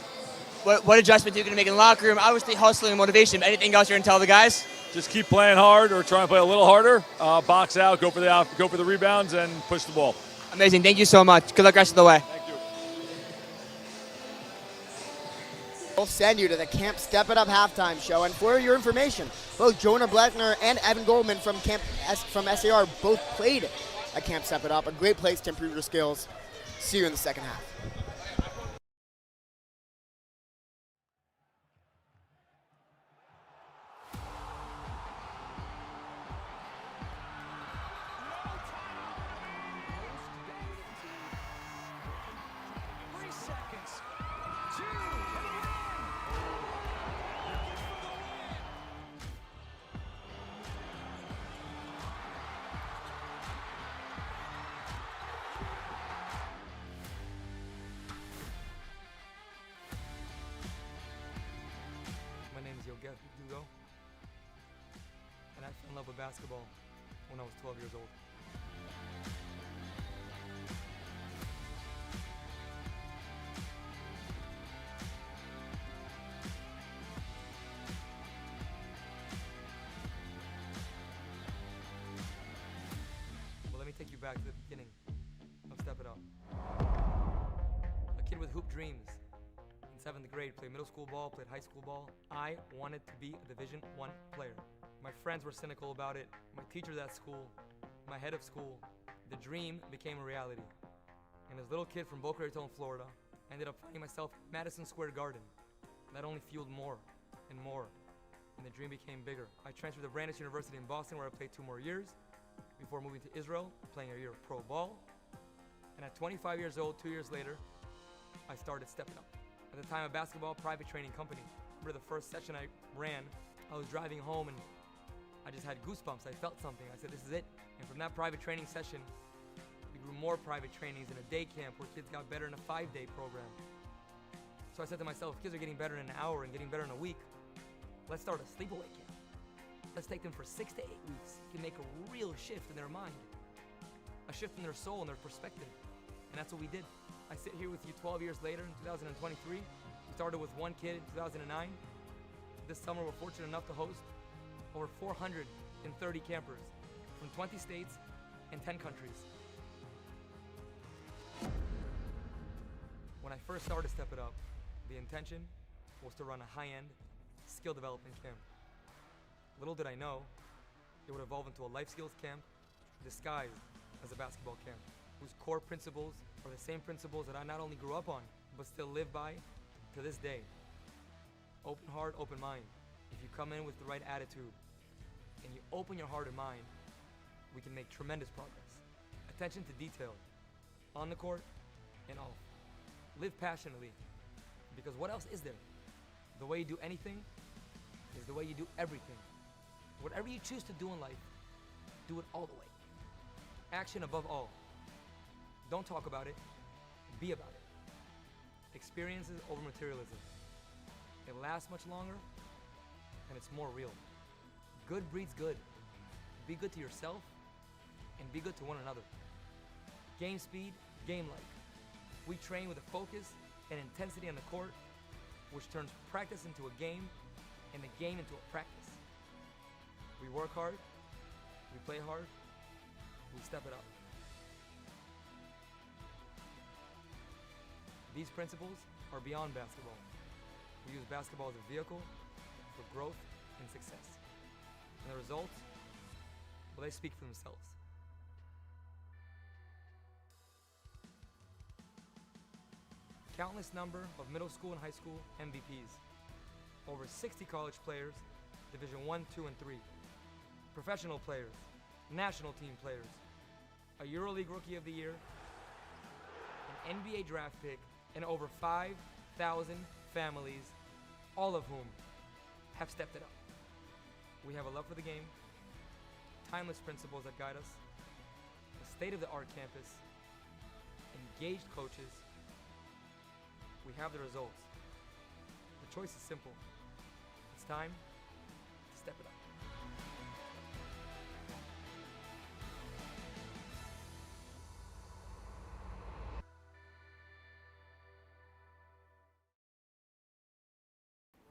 What adjustment are you going to make in the locker room? Obviously, hustling and motivation. Anything else you're going to tell the guys? Just keep playing hard, or try and play a little harder. Box out, go for the rebounds, and push the ball. Amazing. Thank you so much. Good luck rest of the way. Thank you. We'll send you to the Camp Step It Up halftime show. And for your information, both Jonah Bleckner and Evan Goldman from SAR both played at Camp Step It Up. A great place to improve your skills. See you in the second half. And I fell in love with basketball when I was 12 years old. dreams. In 7th grade, played middle school ball, played high school ball. I wanted to be a Division I player. My friends were cynical about it. My teachers at school, my head of school. The dream became a reality. And as a little kid from Boca Raton, Florida, I ended up finding myself at Madison Square Garden. That only fueled more and more, and the dream became bigger. I transferred to Brandeis University in Boston, where I played 2 more years before moving to Israel, playing a year of pro ball. And at 25 years old, 2 years later, I started stepping up. At the time, a basketball private training company. Remember the first session I ran, I was driving home and I just had goosebumps. I felt something. I said, this is it. And from that private training session, we grew more private trainings in a day camp where kids got better in a 5-day program. So I said to myself, if kids are getting better in an hour and getting better in a week, let's start a sleepaway camp. Let's take them for 6 to 8 weeks. You can make a real shift in their mind, a shift in their soul and their perspective. And that's what we did. I sit here with you 12 years later in 2023. We started with 1 kid in 2009. This summer, we're fortunate enough to host over 430 campers from 20 states and 10 countries. When I first started Step It Up, the intention was to run a high-end skill development camp. Little did I know, it would evolve into a life skills camp disguised as a basketball camp, whose core principles are the same principles that I not only grew up on, but still live by to this day. Open heart, open mind. If you come in with the right attitude and you open your heart and mind, we can make tremendous progress. Attention to detail, on the court and off. Live passionately, because what else is there? The way you do anything is the way you do everything. Whatever you choose to do in life, do it all the way. Action above all. Don't talk about it, be about it. Experiences over materialism. It lasts much longer, and it's more real. Good breeds good. Be good to yourself, and be good to one another. Game speed, game like. We train with a focus and intensity on the court, which turns practice into a game, and the game into a practice. We work hard, we play hard, we step it up. These principles are beyond basketball. We use basketball as a vehicle for growth and success. And the results, well, they speak for themselves. Countless number of middle school and high school MVPs. Over 60 college players, Division 1, 2, and 3. Professional players, national team players, a EuroLeague Rookie of the Year, an NBA draft pick, and over 5,000 families, all of whom have stepped it up. We have a love for the game, timeless principles that guide us, a state-of-the-art campus, engaged coaches. We have the results. The choice is simple. It's time to step it up.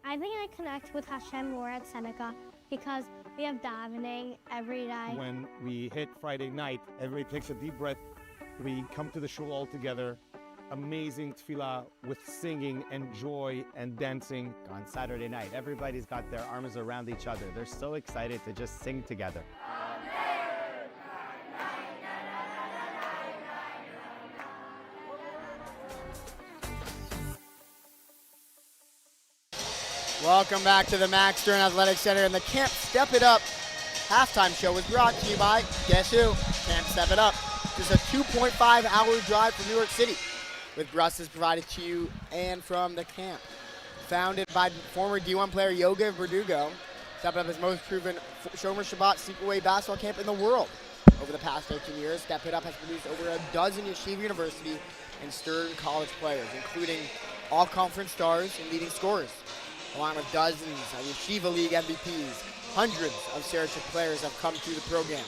I think I connect with Hashem more at Seneca because we have davening every day. When we hit Friday night, everybody takes a deep breath. We come to the shul all together. Amazing tefillah with singing and joy and dancing. On Saturday night, everybody's got their arms around each other. They're so excited to just sing together. Welcome back to the Max Stern Athletic Center, and the Camp Step It Up halftime show was brought to you by, guess who? Camp Step It Up. Just a 2.5-hour drive from New York City, with buses provided to you and from the camp. Founded by former D1 player Yoga Verdugo, Step It Up is most proven Shomer Shabbat sleepaway basketball camp in the world. Over the past 13 years, Step It Up has produced over a dozen Yeshiva University and Stern college players, including all-conference stars and leading scorers. Along with dozens of Yeshiva League MVPs, hundreds of Sarachek players have come through the program,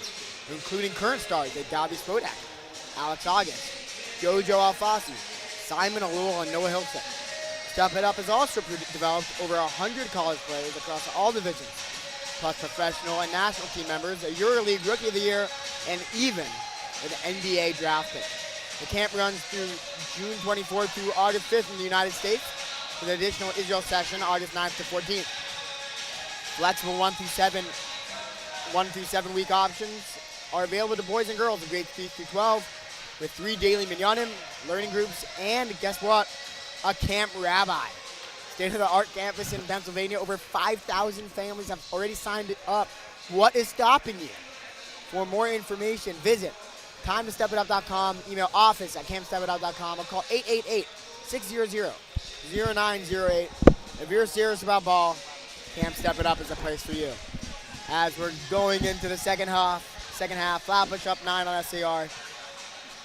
including current stars like Gabi Spodak, Alex August, Jojo Alfasi, Simon Alul, and Noah Hilton. Step It Up has also developed over 100 college players across all divisions, plus professional and national team members, a EuroLeague Rookie of the Year, and even an NBA draft pick. The camp runs through June 24th through August 5th in the United States, with an additional Israel session August 9th to 14th. Flexible 1 through 7 week options are available to boys and girls in grades 3 through 12, with 3 daily minyanim, learning groups, and guess what? A camp rabbi. State-of-the-art campus in Pennsylvania. Over 5,000 families have already signed up. What is stopping you? For more information, visit timetostepitup.com, email office@campstepitup.com, or call 888-600-0908. If you're serious about ball, Camp Step It Up is the place for you. As we're going into the second half, Flatbush up 9 on SAR.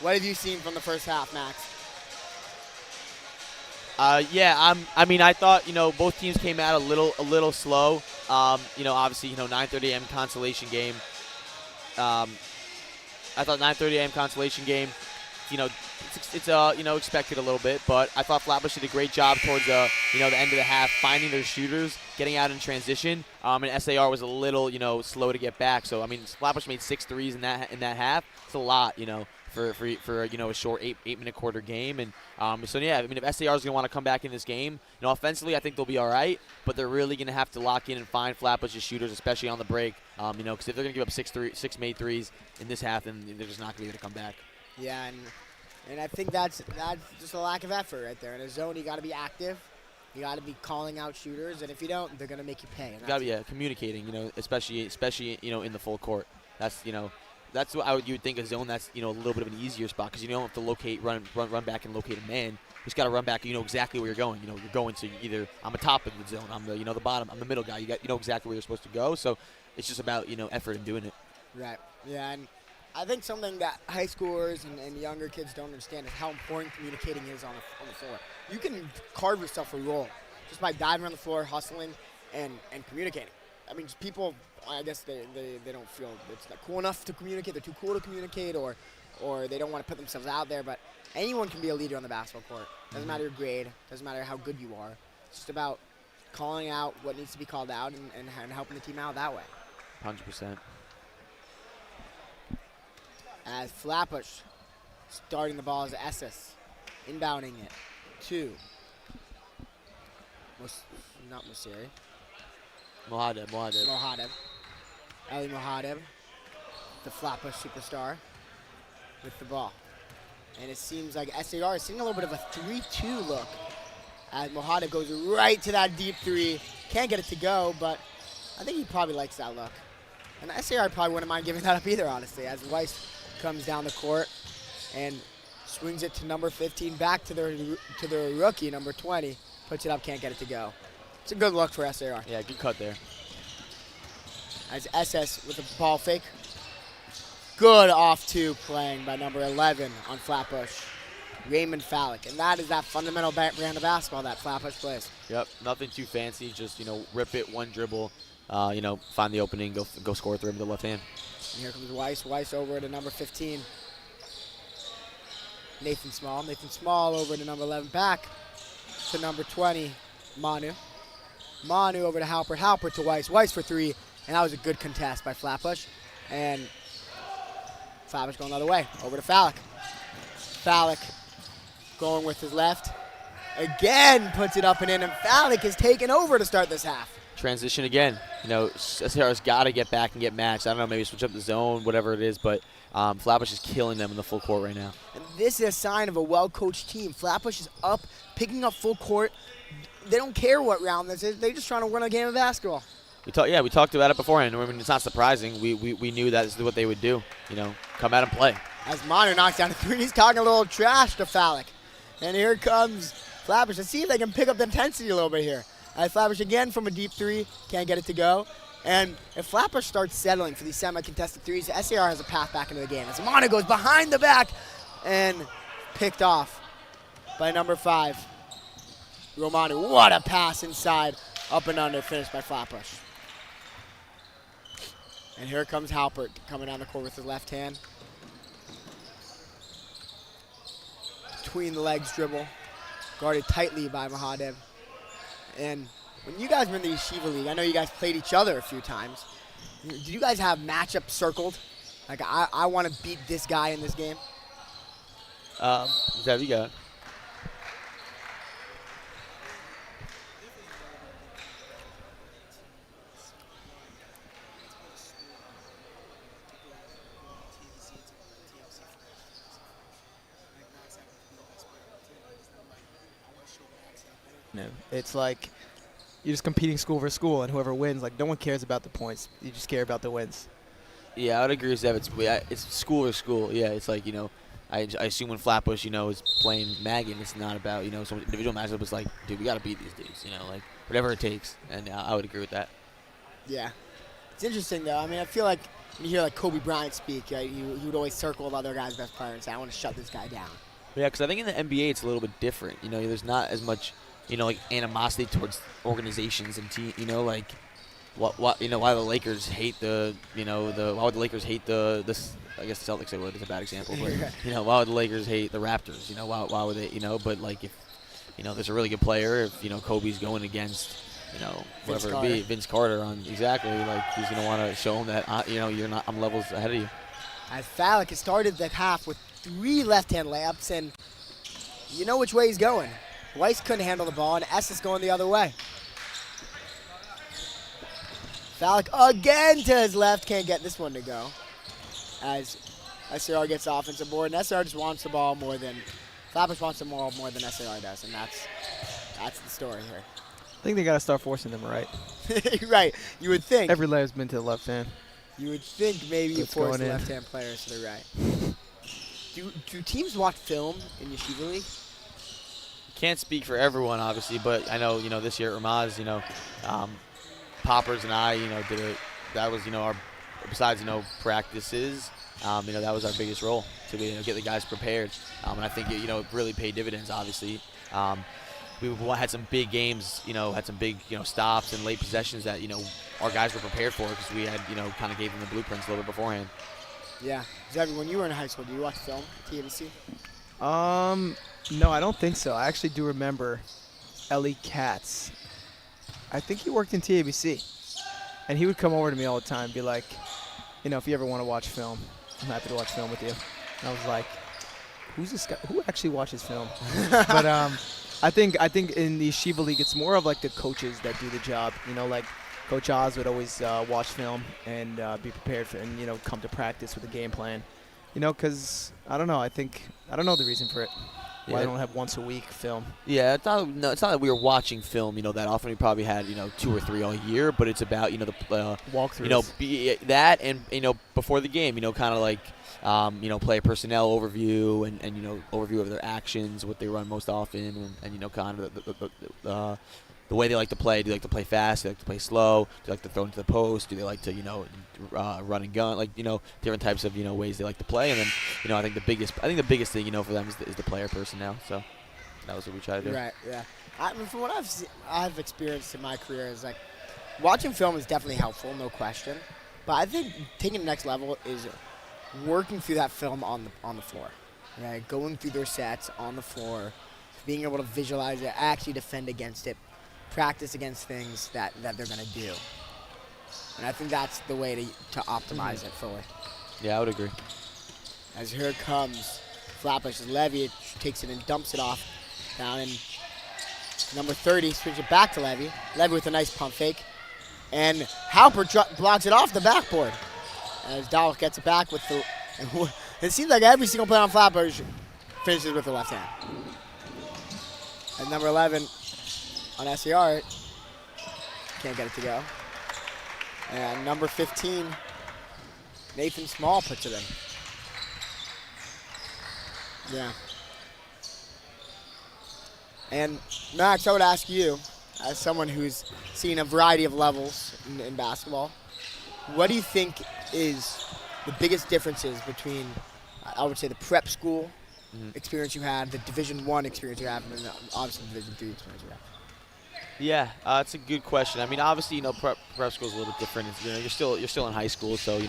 What have you seen from the first half, Max? I thought, both teams came out a little slow. Obviously, 9:30 a.m. consolation game. I thought 9:30 a.m. consolation game, it's expected a little bit, but I thought Flatbush did a great job towards the end of the half, finding their shooters, getting out in transition. And SAR was a little, slow to get back. So Flatbush made 6 threes in that half. It's a lot, for a short 8-minute quarter game. And if SAR is going to want to come back in this game, offensively I think they'll be all right, but they're really going to have to lock in and find Flatbush's shooters, especially on the break. Because if they're going to give up 6 made threes in this half, then they're just not going to be able to come back. Yeah, and I think that's just a lack of effort right there. In a zone, you got to be active. You got to be calling out shooters, and if you don't, they're going to make you pay. You got to be communicating, especially in the full court. That's what you would think a zone that's a little bit of an easier spot, because you don't have to run back and locate a man. You just got to run back. You know exactly where you're going. You're going to either I'm a top of the zone, I'm the the bottom, I'm the middle guy. You know exactly where you're supposed to go. So it's just about effort and doing it. Right. Yeah, and I think something that high schoolers and younger kids don't understand is how important communicating is on the floor. You can carve yourself a role just by diving on the floor, hustling, and communicating. Just people, I guess they don't feel it's not cool enough to communicate. They're too cool to communicate, or they don't want to put themselves out there. But anyone can be a leader on the basketball court. Doesn't matter your grade. Doesn't matter how good you are. It's just about calling out what needs to be called out and helping the team out that way. 100%. As Flatbush starting the ball as SS, inbounding it to not Musiri. Mohadev. Ali Mohadev, the Flatbush superstar, with the ball. And it seems like SAR is seeing a little bit of a 3-2 look as Mohadev goes right to that deep 3. Can't get it to go, but I think he probably likes that look. And SAR probably wouldn't mind giving that up either, honestly, as Weiss comes down the court and swings it to number 15, back to their rookie, number 20. Puts it up, can't get it to go. It's a good look for SAR. Yeah, good cut there. As SS with a ball fake. Good off-2 playing by number 11 on Flatbush, Raymond Fallick. And that is that fundamental brand of basketball that Flatbush plays. Yep, nothing too fancy. Just, rip it, one dribble, find the opening, go score through with the left hand. And here comes Weiss. Weiss over to number 15. Nathan Small over to number 11. Back to number 20, Manu. Manu over to Halpert. Halpert to Weiss. Weiss for 3. And that was a good contest by Flatbush. And Flatbush going the other way. Over to Fallick. Fallick going with his left. Again puts it up and in. And Fallick is taken over to start this half. Transition again. SAR's got to get back and get matched. I don't know, maybe switch up the zone, whatever it is, but Flatbush is killing them in the full court right now. And this is a sign of a well-coached team. Flatbush is up, picking up full court. They don't care what round this is. They're just trying to win a game of basketball. We talked about it beforehand. It's not surprising. We knew that this is what they would do. Come out and play. As Manu knocks down a 3, he's talking a little trash to Fallick. And here comes Flatbush. Let's see if they can pick up the intensity a little bit here. Flatbush again from a deep 3, can't get it to go. And if Flatbush starts settling for these semi-contested 3s, SAR has a path back into the game. As Manu goes behind the back and picked off by number 5, Romanu. What a pass inside, up and under, finished by Flatbush. And here comes Halpert coming down the court with his left hand. Between the legs dribble, guarded tightly by Mohadev. And when you guys were in the Yeshiva League, I know you guys played each other a few times. Did you guys have matchups circled? Like, I want to beat this guy in this game? Zev, you got it. It's like you're just competing school for school, and whoever wins, like no one cares about the points. You just care about the wins. Yeah, I would agree with Zev. It's school or school. Yeah, it's like, I assume when Flatbush, is playing Magan, it's not about, some individual matchup. It's like, dude, we got to beat these dudes, like whatever it takes. And I would agree with that. Yeah. It's interesting, though. I mean, I feel like when you hear like Kobe Bryant speak, he would always circle the other guy's best player and say, I want to shut this guy down. Yeah, because I think in the NBA it's a little bit different. There's not as much, like animosity towards organizations and team. Like why the Lakers hate why would the Lakers hate this? I guess the Celtics would is a bad example, but why would the Lakers hate the Raptors? Why would they? But like if there's a really good player, if Kobe's going against whoever it be, Vince Carter on exactly, like he's gonna want to show him that you're not, I'm levels ahead of you. As Falik has started the half with 3 left-hand layups, and you know which way he's going. Weiss couldn't handle the ball, and S is going the other way. Falik again to his left, can't get this one to go. As SAR gets the offensive board, and SAR just wants the ball more than Flatbush wants the ball more than SAR does, and that's the story here. I think they got to start forcing them, right? Right, you would think. Every layup's been to the left hand. You would think maybe you force the left-hand players to the right. Do teams watch film in Yeshiva League? Can't speak for everyone, obviously, but I know, this year at Ramaz, Poppers and I, did it. That was, our, besides, practices, that was our biggest role to be, get the guys prepared. And I think, it really paid dividends, obviously. We had some big games, had some big, stops and late possessions that, our guys were prepared for because we had, kind of gave them the blueprints a little bit beforehand. Yeah. Zevi, when you were in high school, did you watch film, TABC? No, I don't think so. I actually do remember Ellie Katz. I think he worked in TABC. And he would come over to me all the time and be like, if you ever want to watch film, I'm happy to watch film with you. And I was like, who's this guy? Who actually watches film? But I think in the Yeshiva League, it's more of like the coaches that do the job. Like Coach Oz would always watch film and be prepared for, and come to practice with a game plan. Because I don't know. I don't know the reason for it. Why they don't have once a week film. Yeah, it's not that we were watching film, that often. We probably had, 2 or 3 all year, but it's about, the walkthroughs. That and, before the game, kind of like, player personnel overview and overview of their actions, what they run most often, and kind of the way they like to play. Do they like to play fast? Do they like to play slow? Do they like to throw into the post? Do they like to, run and gun? Like, different types of, ways they like to play. And then, I think the biggest thing, for them is the player personnel. So that was what we tried to do. Right, yeah. From what I've experienced in my career is like watching film is definitely helpful, no question. But I think taking the next level is working through that film on the floor. Right? Going through their sets on the floor, being able to visualize it, actually defend against it, practice against things that they're going to do. And I think that's the way to optimize it fully. Yeah, I would agree. As here comes Flatbush. Levy takes it and dumps it off down in number 30. Swings it back to Levy. Levy with a nice pump fake. And Halpert blocks it off the backboard. As Dalek gets it back with the... It seems like every single player on Flatbush finishes with the left hand. At number 11 on SAR, can't get it to go. And number 15, Nathan Small puts it in. Yeah. And Max, I would ask you, as someone who's seen a variety of levels in basketball, what do you think is the biggest differences between, I would say, the prep school experience you had, the Division I experience you have, and then obviously the Division III experience you have? Yeah, that's a good question. I mean, obviously, prep school is a little bit different. It's, you're still in high school, so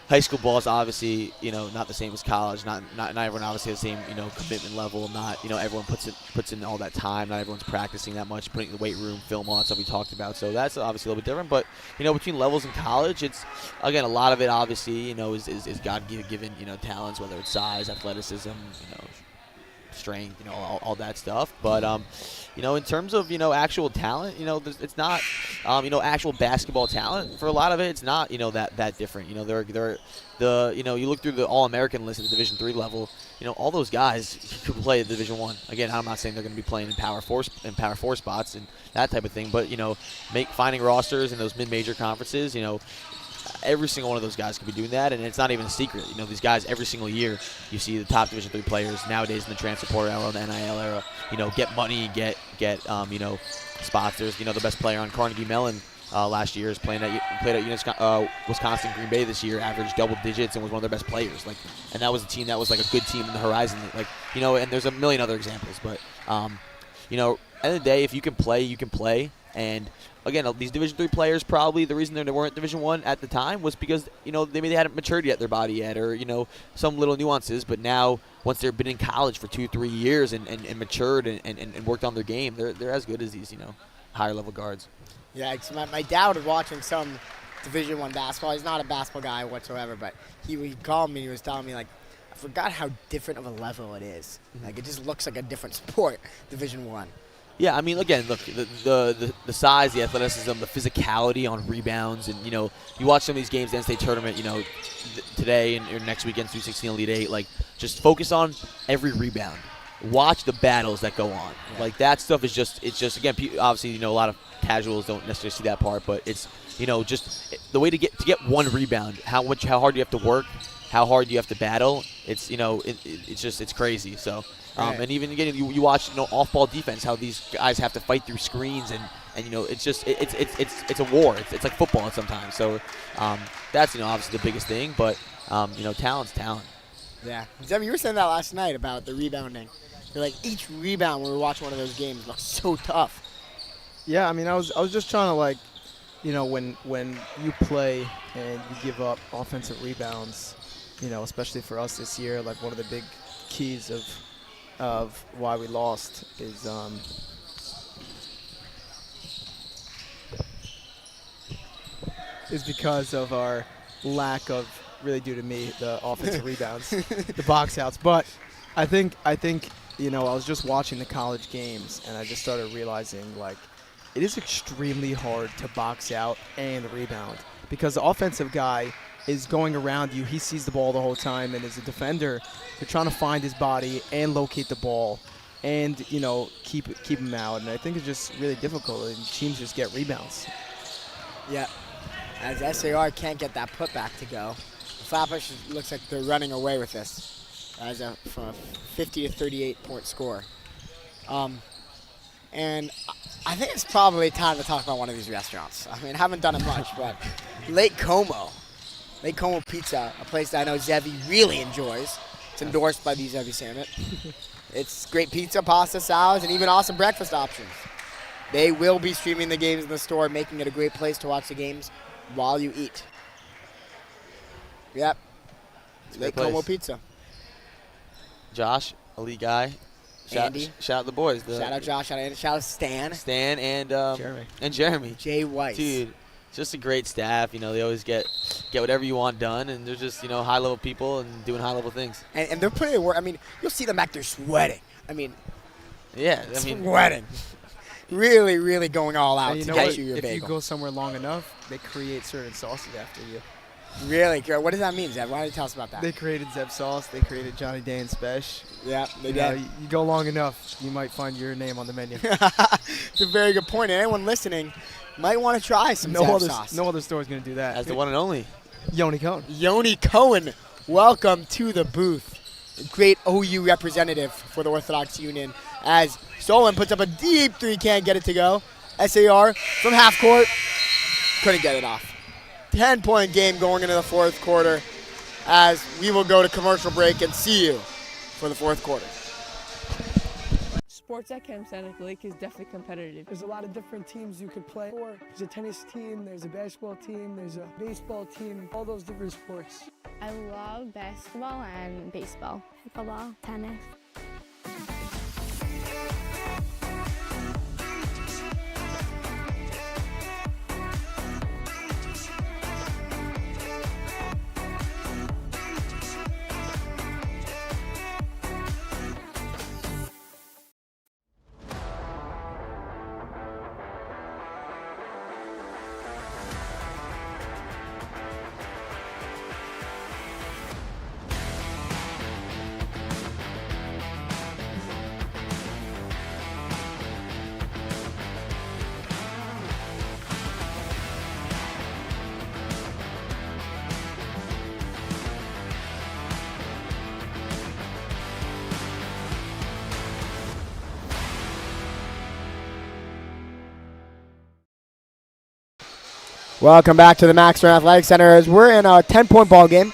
high school ball is obviously not the same as college. Not everyone obviously has the same commitment level. Not everyone puts in all that time. Not everyone's practicing that much, putting in the weight room, film, all that stuff we talked about. So that's obviously a little bit different. But between levels in college, it's again a lot of it obviously is God given talents, whether it's size, athleticism, strength, all that stuff. But in terms of actual talent, it's not actual basketball talent. For a lot of it, it's not that different. You look through the All-American list at the Division III level. All those guys could play at Division I. Again, I'm not saying they're going to be playing in Power 4 spots and that type of thing, but finding rosters in those mid-major conferences, every single one of those guys could be doing that, and it's not even a secret. These guys every single year, you see the top Division III players nowadays in the transfer portal era, the NIL era, get money, get spots. There's the best player on Carnegie Mellon last year played at Wisconsin Green Bay this year, averaged double digits and was one of their best players. And that was a team that was like a good team in the horizon. And there's a million other examples, but at the end of the day, if you can play, you can play. And again, these Division III players, probably the reason they weren't Division I at the time was because maybe they hadn't matured yet their body yet, or some little nuances. But now, once they've been in college for 2-3 years and matured and worked on their game, they're as good as these higher level guards. Yeah, my dad was watching some Division I basketball. He's not a basketball guy whatsoever, but he called me. He was telling me I forgot how different of a level it is. It just looks like a different sport. Division I. Yeah, I mean, again, look, the size, the athleticism, the physicality on rebounds, and, you watch some of these games, the NCAA tournament, today and next weekend, 216 Elite 8, just focus on every rebound. Watch the battles that go on. Yeah. That stuff is just, again, obviously, a lot of casuals don't necessarily see that part, but it's, just the way to get one rebound, how hard you have to work, how hard you have to battle, it's, it's crazy, so. And even again, you watch off-ball defense, how these guys have to fight through screens, and it's just it's a war. It's like football sometimes. So that's obviously the biggest thing. But talent's talent. Yeah, Zeb, you were saying that last night about the rebounding. You're each rebound when we were watching one of those games looks so tough. Yeah, I mean, I was just trying to when you play and you give up offensive rebounds, especially for us this year, one of the big keys of why we lost is because of our lack of, really due to me, the offensive rebounds, the box outs. But I think I was just watching the college games, and I just started realizing it is extremely hard to box out and rebound, because the offensive guy is going around you. He sees the ball the whole time, and as a defender, you're trying to find his body and locate the ball and, keep him out. And I think it's just really difficult, and teams just get rebounds. Yeah. As SAR can't get that putback to go, Flatbush looks like they're running away with this as a 50 to 38 point score. And I think it's probably time to talk about one of these restaurants. I mean, I haven't done it much, but Lake Como Pizza, a place that I know Zevi really enjoys. It's endorsed by the Zevi Sandwich. It's great pizza, pasta, salads, and even awesome breakfast options. They will be streaming the games in the store, making it a great place to watch the games while you eat. Yep. Lake Como Pizza. Josh, elite guy. Andy. Shout out the boys. Shout out Josh. Shout out Stan. Stan and Jeremy. And Jeremy. Jay Weiss. Dude, it's just a great staff. They always get whatever you want done, and they're just high-level people and doing high-level things. And they're putting in work. I mean, you'll see them back there sweating. Yeah, sweating. Really, really going all out to get you your bagel. If you go somewhere long enough, they create certain sauces after you. Really? What does that mean, Zeb? Why don't you tell us about that? They created Zeb sauce. They created Johnny Day and Spesh. Yeah, they did. You go long enough, you might find your name on the menu. It's a very good point. And anyone listening might want to try some Zeb sauce. No other store is going to do that. As the one and only. Yoni Cohen. Yoni Cohen, welcome to the booth. Great OU representative for the Orthodox Union as Solon puts up a deep three, can't get it to go. SAR from half court, couldn't get it off. 10-point game going into the fourth quarter as we will go to commercial break and see you for the fourth quarter. Sports at Camp Sanic Lake is definitely competitive. There's a lot of different teams you could play for. There's a tennis team, there's a basketball team, there's a baseball team, all those different sports. I love basketball and baseball. Pickleball, tennis. Welcome back to the MacsLive Athletic Center as we're in a 10-point ball game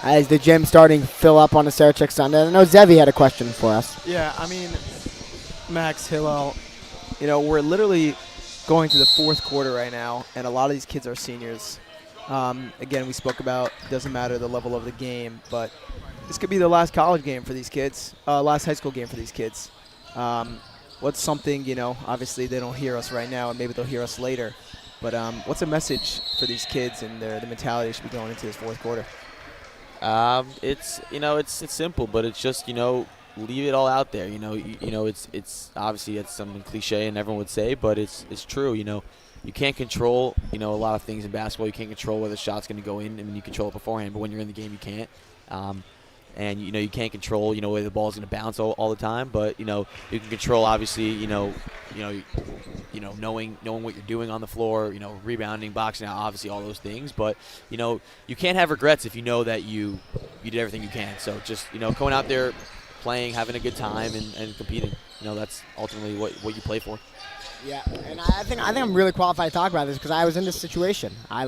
as the gym starting to fill up on the Sarachek Sunday. I know Zevi had a question for us. Yeah, I mean, Max, Hillel, we're literally going to the fourth quarter right now, and a lot of these kids are seniors. Again, we spoke about it doesn't matter the level of the game, but this could be the last college game for these kids, last high school game for these kids. What's something, obviously they don't hear us right now, and maybe they'll hear us later. But what's a message for these kids and the mentality they should be going into this fourth quarter? It's simple, but it's just leave it all out there. It's obviously it's something cliche and everyone would say, but it's true. You can't control a lot of things in basketball. You can't control whether the shot's going to go in. I mean, you control it beforehand, but when you're in the game, you can't. And you can't control where the ball's going to bounce all the time, but you can control obviously knowing what you're doing on the floor, rebounding, boxing out, obviously all those things, but you can't have regrets if you know that you did everything you can. So just going out there, playing, having a good time, and competing. That's ultimately what you play for. Yeah, and I think I'm really qualified to talk about this because I was in this situation. I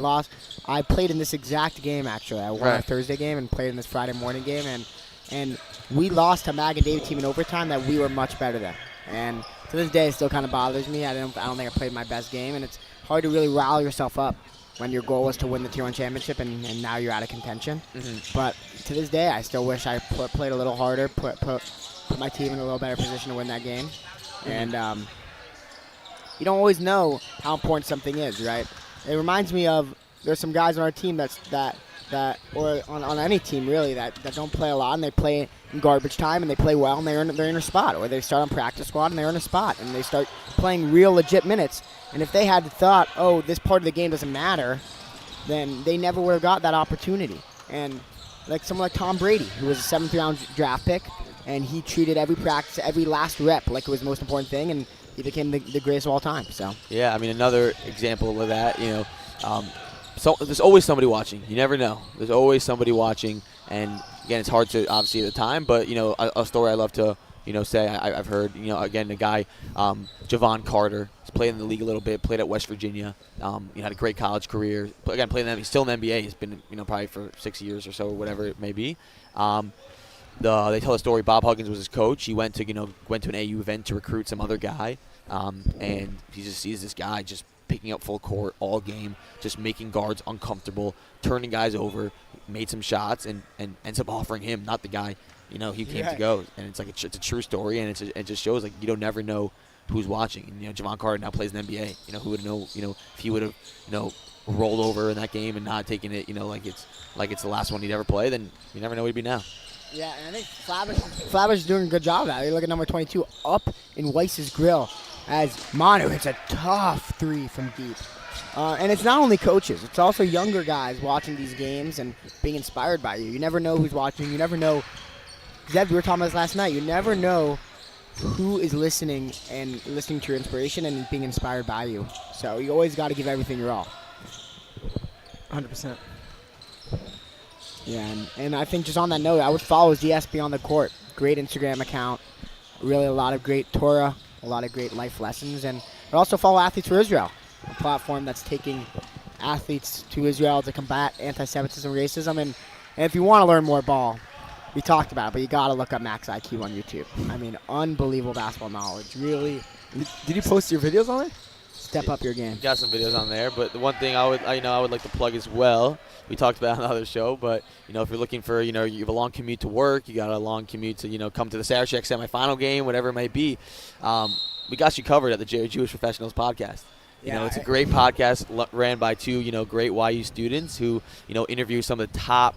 played in this exact game, actually. I won a Thursday game and played in this Friday morning game, and we lost to Mag and Dave team in overtime that we were much better than. And to this day, it still kind of bothers me. I don't think I played my best game, and it's hard to really rally yourself up when your goal was to win the Tier 1 championship, and now you're out of contention. Mm-hmm. But to this day, I still wish I played a little harder, put my team in a little better position to win that game. Mm-hmm. And you don't always know how important something is, right? It reminds me of there's some guys on our team that or on any team really that don't play a lot, and they play in garbage time and they play well and they're in a spot, or they start on practice squad and they're in a spot and they start playing real legit minutes. And if they had thought, oh, this part of the game doesn't matter, then they never would have got that opportunity. And like someone like Tom Brady, who was a 7th round draft pick, and he treated every practice, every last rep like it was the most important thing, and he became the greatest of all time. So yeah, I mean, another example of that, so there's always somebody watching. You never know. There's always somebody watching, and again, it's hard to obviously at the time, but a story I love to say I've heard. Again, the guy Javon Carter has played in the league a little bit, played at West Virginia. Had a great college career. Again, played in the, he's still in the NBA. He's been probably for 6 years or so, or whatever it may be. They tell the story. Bob Huggins was his coach. He went to an AU event to recruit some other guy, and he just sees this guy just picking up full court all game, just making guards uncomfortable, turning guys over, made some shots, and ends up offering him, not the guy, he came to go. And it's like it's a true story, and it just shows like you don't never know who's watching. And Javon Carter now plays in the NBA. Who would know? If he would have rolled over in that game and not taken it, like it's the last one he'd ever play, then you never know who he'd be now. Yeah, and I think Flatbush is doing a good job of that. You look at number 22 up in Weiss's grill as Manu hits a tough 3 from deep. And it's not only coaches. It's also younger guys watching these games and being inspired by you. You never know who's watching. You never know. Zev, we were talking about this last night. You never know who is listening to your inspiration and being inspired by you. So you always got to give everything your all. 100%. Yeah, and I think just on that note, I would follow GS Beyond the Court. Great Instagram account. Really a lot of great Torah, a lot of great life lessons. And I'd also follow Athletes for Israel, a platform that's taking athletes to Israel to combat anti-Semitism and racism. And if you want to learn more ball, we talked about it, but you got to look up Max IQ on YouTube. I mean, unbelievable basketball knowledge. Really. Did you post your videos on it? Step up your game. Got some videos on there, but the one thing I would like to plug as well, we talked about on another show, but if you're looking for, you have a long commute to work, you got a long commute to, come to the Sarachek semifinal game, whatever it might be, we got you covered at the Jewish Professionals podcast. It's a great podcast ran by 2, great YU students who, interview some of the top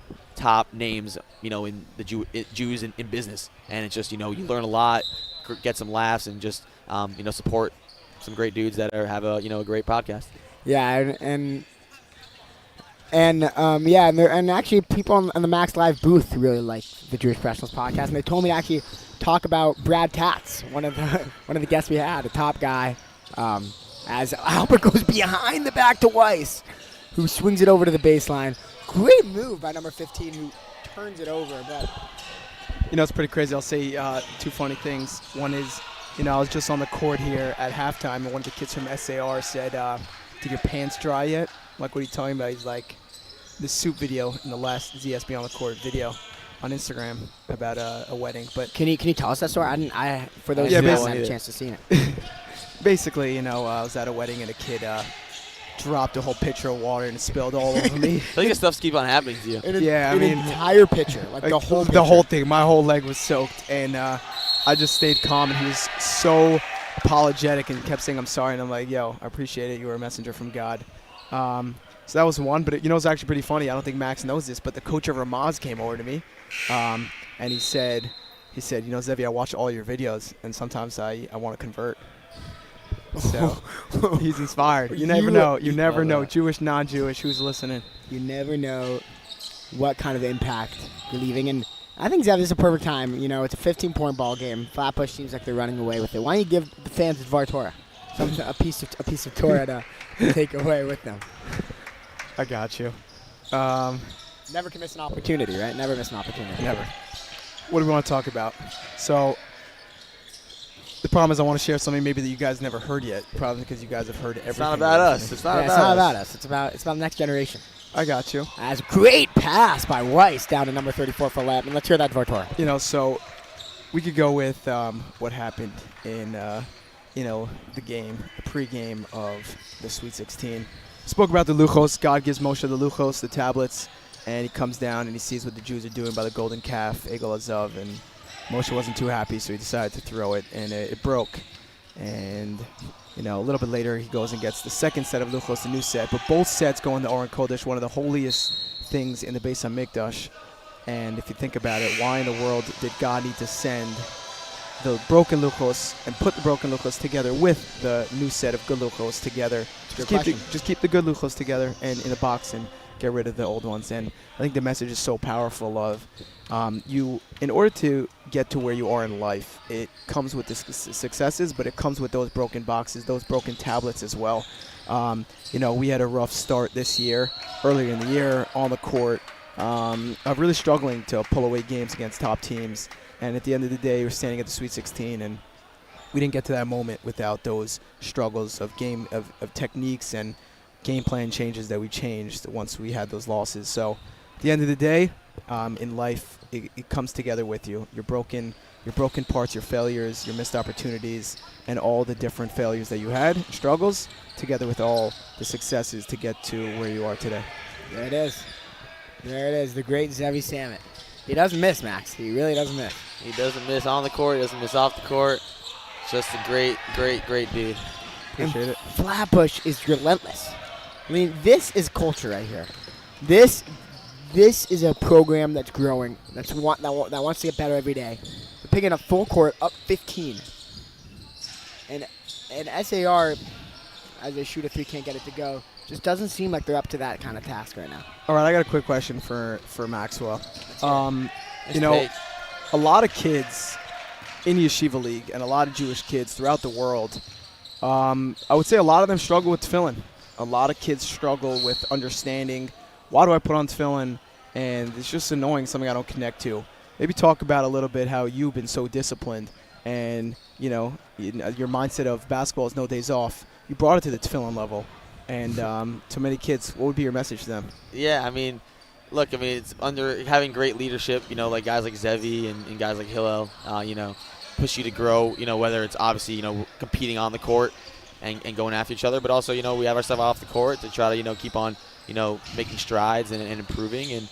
names, in the Jews in business, and it's just, you learn a lot, get some laughs, and just, support some great dudes that have a great podcast. Yeah, and actually people on the MacsLive booth really like the Jewish Professionals podcast, and they told me to actually talk about Brad Tatz, one of the guests we had, the top guy, as Albert goes behind the back to Weiss, who swings it over to the baseline. Great move by number 15, who turns it over. But it's pretty crazy. I'll say 2 funny things. One is, I was just on the court here at halftime, and one of the kids from SAR said, did your pants dry yet? like, what are you talking about? He's like, the soup video in the last ZSB on the court video on Instagram about a wedding. But can you tell us that story? For those yeah, who haven't had a chance to see it. Basically, I was at a wedding and a kid dropped a whole pitcher of water and it spilled all over me. I think this stuff's keep on happening to you. An entire pitcher, like the whole pitcher. The whole thing. My whole leg was soaked, and I just stayed calm. And he was so apologetic and kept saying, "I'm sorry." And I'm like, "Yo, I appreciate it. You were a messenger from God." So that was one. But it's actually pretty funny. I don't think Max knows this, but the coach of Ramaz came over to me, and he said, Zevi, I watch all your videos, and sometimes I want to convert. So he's inspired. You never know. You never know. Jewish, non-Jewish, who's listening. You never know what kind of impact you're leaving. And I think, Zev, this is a perfect time. It's a 15-point ball game. Flatbush seems like they're running away with it. Why don't you give the fans Dvar Torah, a piece of Torah to take away with them? I got you. Never can miss an opportunity, right? Never miss an opportunity. Never. What do we want to talk about? So the problem is I want to share something maybe that you guys never heard yet, probably because you guys have heard everything. It's not about us. It's not about us. It's about the next generation. I got you. That's a great pass by Weiss down to number 34 for Lamp. And let's hear that, Dvar Torah. So we could go with what happened in, the game, the pregame of the Sweet 16. Spoke about the luchos. God gives Moshe the luchos, the tablets, and he comes down and he sees what the Jews are doing by the golden calf, Egel Azav, and Moshe wasn't too happy, so he decided to throw it, and it broke. And, a little bit later, he goes and gets the second set of luchos, the new set. But both sets go into Oren Kodesh, one of the holiest things in the Beis HaMikdash. And if you think about it, why in the world did God need to send the broken luchos and put the broken luchos together with the new set of good luchos together? Just keep the good luchos together and in a box and get rid of the old ones. And I think the message is so powerful of in order to get to where you are in life, it comes with the successes, but it comes with those broken boxes, those broken tablets as well. We had a rough start this year, earlier in the year, on the court, of really struggling to pull away games against top teams. And at the end of the day, we're standing at the Sweet 16, and we didn't get to that moment without those struggles of techniques and game plan changes that we changed once we had those losses. So at the end of the day, in life, it comes together with you. Your broken parts, your failures, your missed opportunities, and all the different failures that you had, struggles, together with all the successes to get to where you are today. There it is, the great Zevi Samet. He doesn't miss, Max. He really doesn't miss. He doesn't miss on the court. He doesn't miss off the court. Just a great, great, great dude. Appreciate it. Flatbush is relentless. I mean, this is culture right here. This is a program that's growing, that wants to get better every day. They're picking up full court, up 15. And SAR, as they shoot a three, can't get it to go. Just doesn't seem like they're up to that kind of task right now. All right, I got a quick question for Maxwell. A lot of kids in Yeshiva League and a lot of Jewish kids throughout the world, I would say a lot of them struggle with tefillin. A lot of kids struggle with understanding, why do I put on tefillin? And it's just annoying, something I don't connect to. Maybe talk about a little bit how you've been so disciplined and, your mindset of basketball is no days off. You brought it to the tefillin level. And to many kids, what would be your message to them? Yeah, it's under having great leadership, like guys like Zevi and guys like Hillel, push you to grow, whether it's obviously, competing on the court and going after each other, but also, we have our stuff off the court to try to, keep on, making strides and improving. And,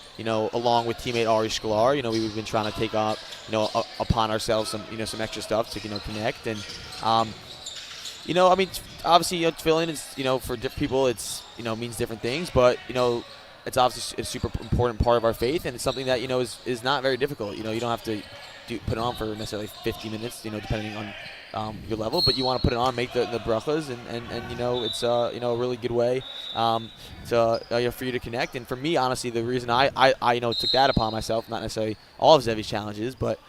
along with teammate Ari Shklar, we've been trying to take up, upon ourselves some, some extra stuff to, connect. And, obviously, tefillin is, for different people, it's, means different things, but, it's obviously a super important part of our faith, and it's something that, is not very difficult. You don't have to put it on for necessarily 50 minutes, depending on your level, but you want to put it on, make the brachas, and it's a really good way for you to connect. And for me, honestly, the reason I took that upon myself, not necessarily all of Zevi's challenges, but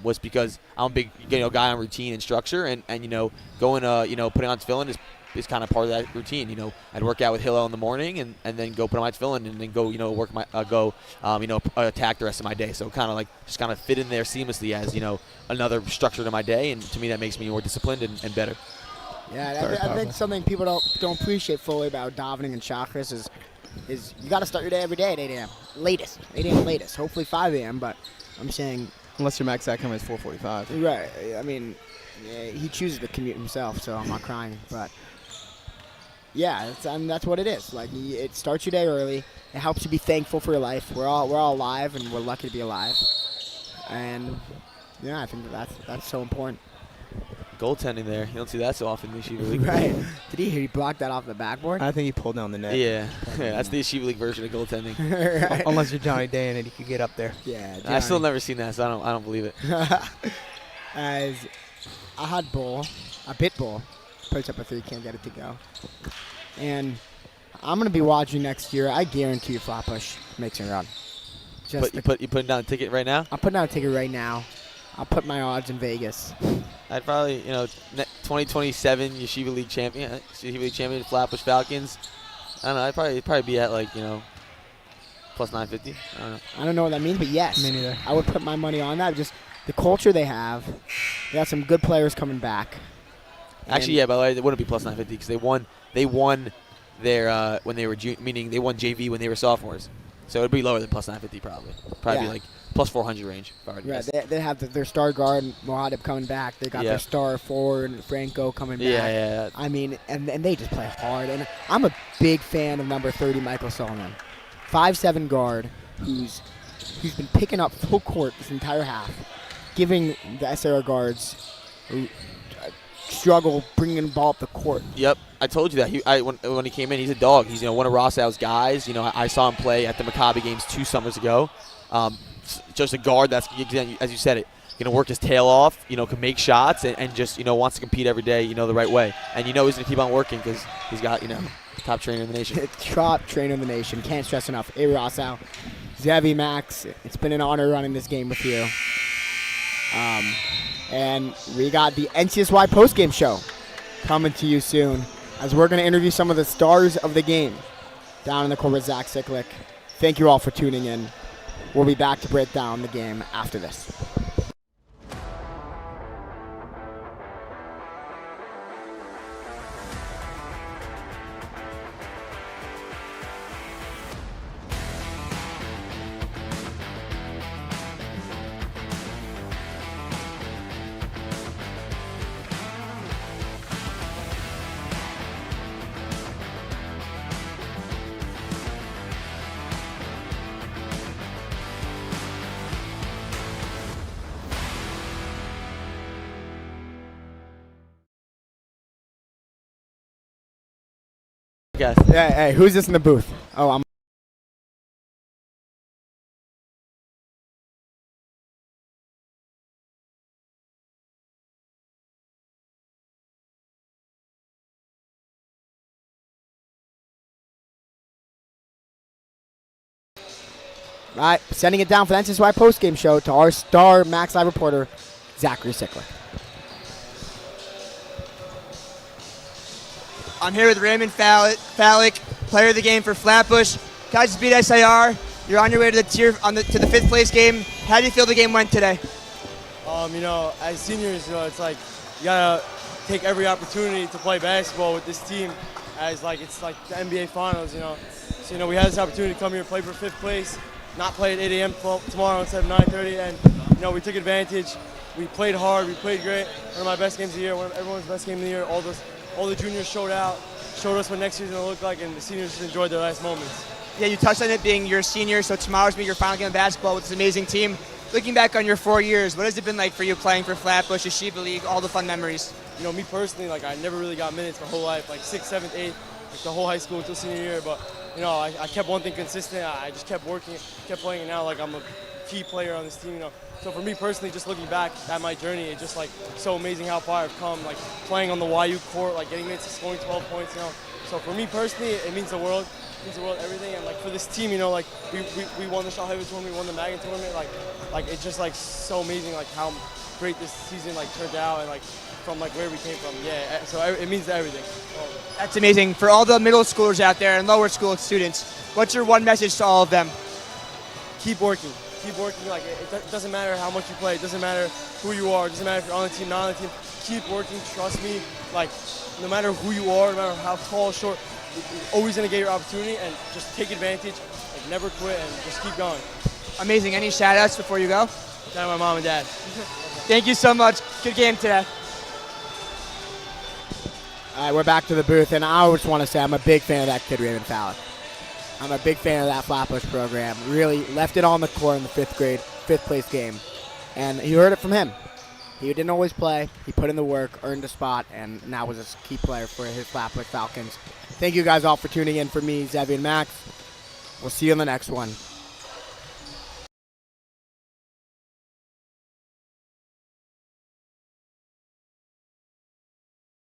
was because I'm a big guy on routine and structure, and going putting on tefillin is kind of part of that routine. I'd work out with Hillel in the morning and then go put on my tefillin and then go attack the rest of my day. So kind of fit in there seamlessly as another structure to my day, and to me that makes me more disciplined and better. Yeah, I think something people don't appreciate fully about davening and chakras is you got to start your day every day at 8 a.m. Latest, 8 a.m. latest. Hopefully 5 a.m. But I'm saying unless your max come is 4:45. Right. I mean, he chooses to commute himself, so I'm not crying. But yeah, that's what it is. Like it starts your day early. It helps you be thankful for your life. We're all alive, and we're lucky to be alive. And yeah, I think that's so important. Goaltending there. You don't see that so often in the Yeshiva League. Right. Did he block that off the backboard? I think he pulled down the net. Yeah. That's the Yeshiva League version of goaltending. Right. Unless you're Johnny Day and he could get up there. Yeah. I still never seen that, so I don't believe it. As I had a bit ball, puts up a 3, can't get it to go. And I'm going to be watching next year. I guarantee you Flatbush makes a run. You putting down a ticket right now? I'm putting down a ticket right now. I'll put my odds in Vegas. I'd probably, 2027 Yeshiva League champion, Flatbush Falcons. I don't know. I'd probably be at plus 950. I don't know. I don't know what that means, but yes, Me neither. I would put my money on that. Just the culture they have. They got some good players coming back. Actually, yeah. By the way, it wouldn't be plus 950 because they won their when they were meaning they won JV when they were sophomores. So it'd be lower than plus 950 probably. Probably be plus 400 range. Right, they have their star guard Mohadib coming back. They got their star forward Franco coming back. Yeah. I mean, and they just play hard. And I'm a big fan of number 30 Michael Solomon, 5'7" guard who's been picking up full court this entire half, giving the SAR guards struggle bringing the ball up the court. Yep, I told you that. When he came in, he's a dog. He's one of Rossau's guys. I saw him play at the Maccabi games 2 summers ago. Just a guard that's, as you said it, going to work his tail off, can make shots and just, wants to compete every day, the right way. And he's going to keep on working because he's got, top trainer in the nation. Top trainer in the nation. Can't stress enough. Hey, Rossau. Zevi, Max, it's been an honor running this game with you. And we got the NCSY postgame show coming to you soon as we're going to interview some of the stars of the game down in the court with Zach Siklik. Thank you all for tuning in. We'll be back to break down the game after this. Yes. Hey, who's this in the booth? Oh, I'm. All right, sending it down for the NCSY postgame show to our star MacsLive reporter, Zachary Siklik. I'm here with Raymond Fallick, player of the game for Flatbush. Guys just beat SAR. You're on your way to the to the 5th place game. How do you feel the game went today? As seniors, it's like you gotta take every opportunity to play basketball with this team, as it's like the NBA Finals, So we had this opportunity to come here, play for 5th place, not play at 8 a.m. tomorrow instead of 9:30, and we took advantage. We played hard. We played great. One of my best games of the year. One of everyone's best game of the year. All the juniors showed us what next year's going to look like, and the seniors just enjoyed their last moments. Yeah, you touched on it being your senior, so tomorrow's being your final game of basketball with this amazing team. Looking back on your 4 years, what has it been like for you playing for Flatbush, Yeshiva League, all the fun memories? Me personally, I never really got minutes my whole life, 6th, 7th, 8th, the whole high school until senior year. But, I kept one thing consistent. I just kept working, kept playing, and now, I'm a key player on this team, So for me personally, just looking back at my journey, it's just so amazing how far I've come, playing on the YU court, getting minutes, scoring 12 points, So for me personally, it means the world. It means the world, everything. And for this team, we won the Shalheva tournament, we won the Magan tournament. It's just so amazing, how great this season turned out, and from where we came from. Yeah, so it means everything. That's amazing. For all the middle schoolers out there and lower school students, what's your one message to all of them? Keep working. Keep working. It doesn't matter how much you play. It doesn't matter who you are. It doesn't matter if you're on the team, not on the team. Keep working. Trust me. like, no matter who you are, no matter how tall or short, you're always going to get your opportunity, and just take advantage, like, never quit, and just keep going. Amazing. Any shout-outs before you go? Shout out my mom and dad. Thank you so much. Good game today. All right, we're back to the booth, and I just want to say I'm a big fan of that kid, Raymond Fallick. I'm a big fan of that Flatbush program. Really left it on the court in the fifth place game. And you heard it from him. He didn't always play. He put in the work, earned a spot, and now was a key player for his Flatbush Falcons. Thank you guys all for tuning in. For me, Zevi and Max. We'll see you on the next one.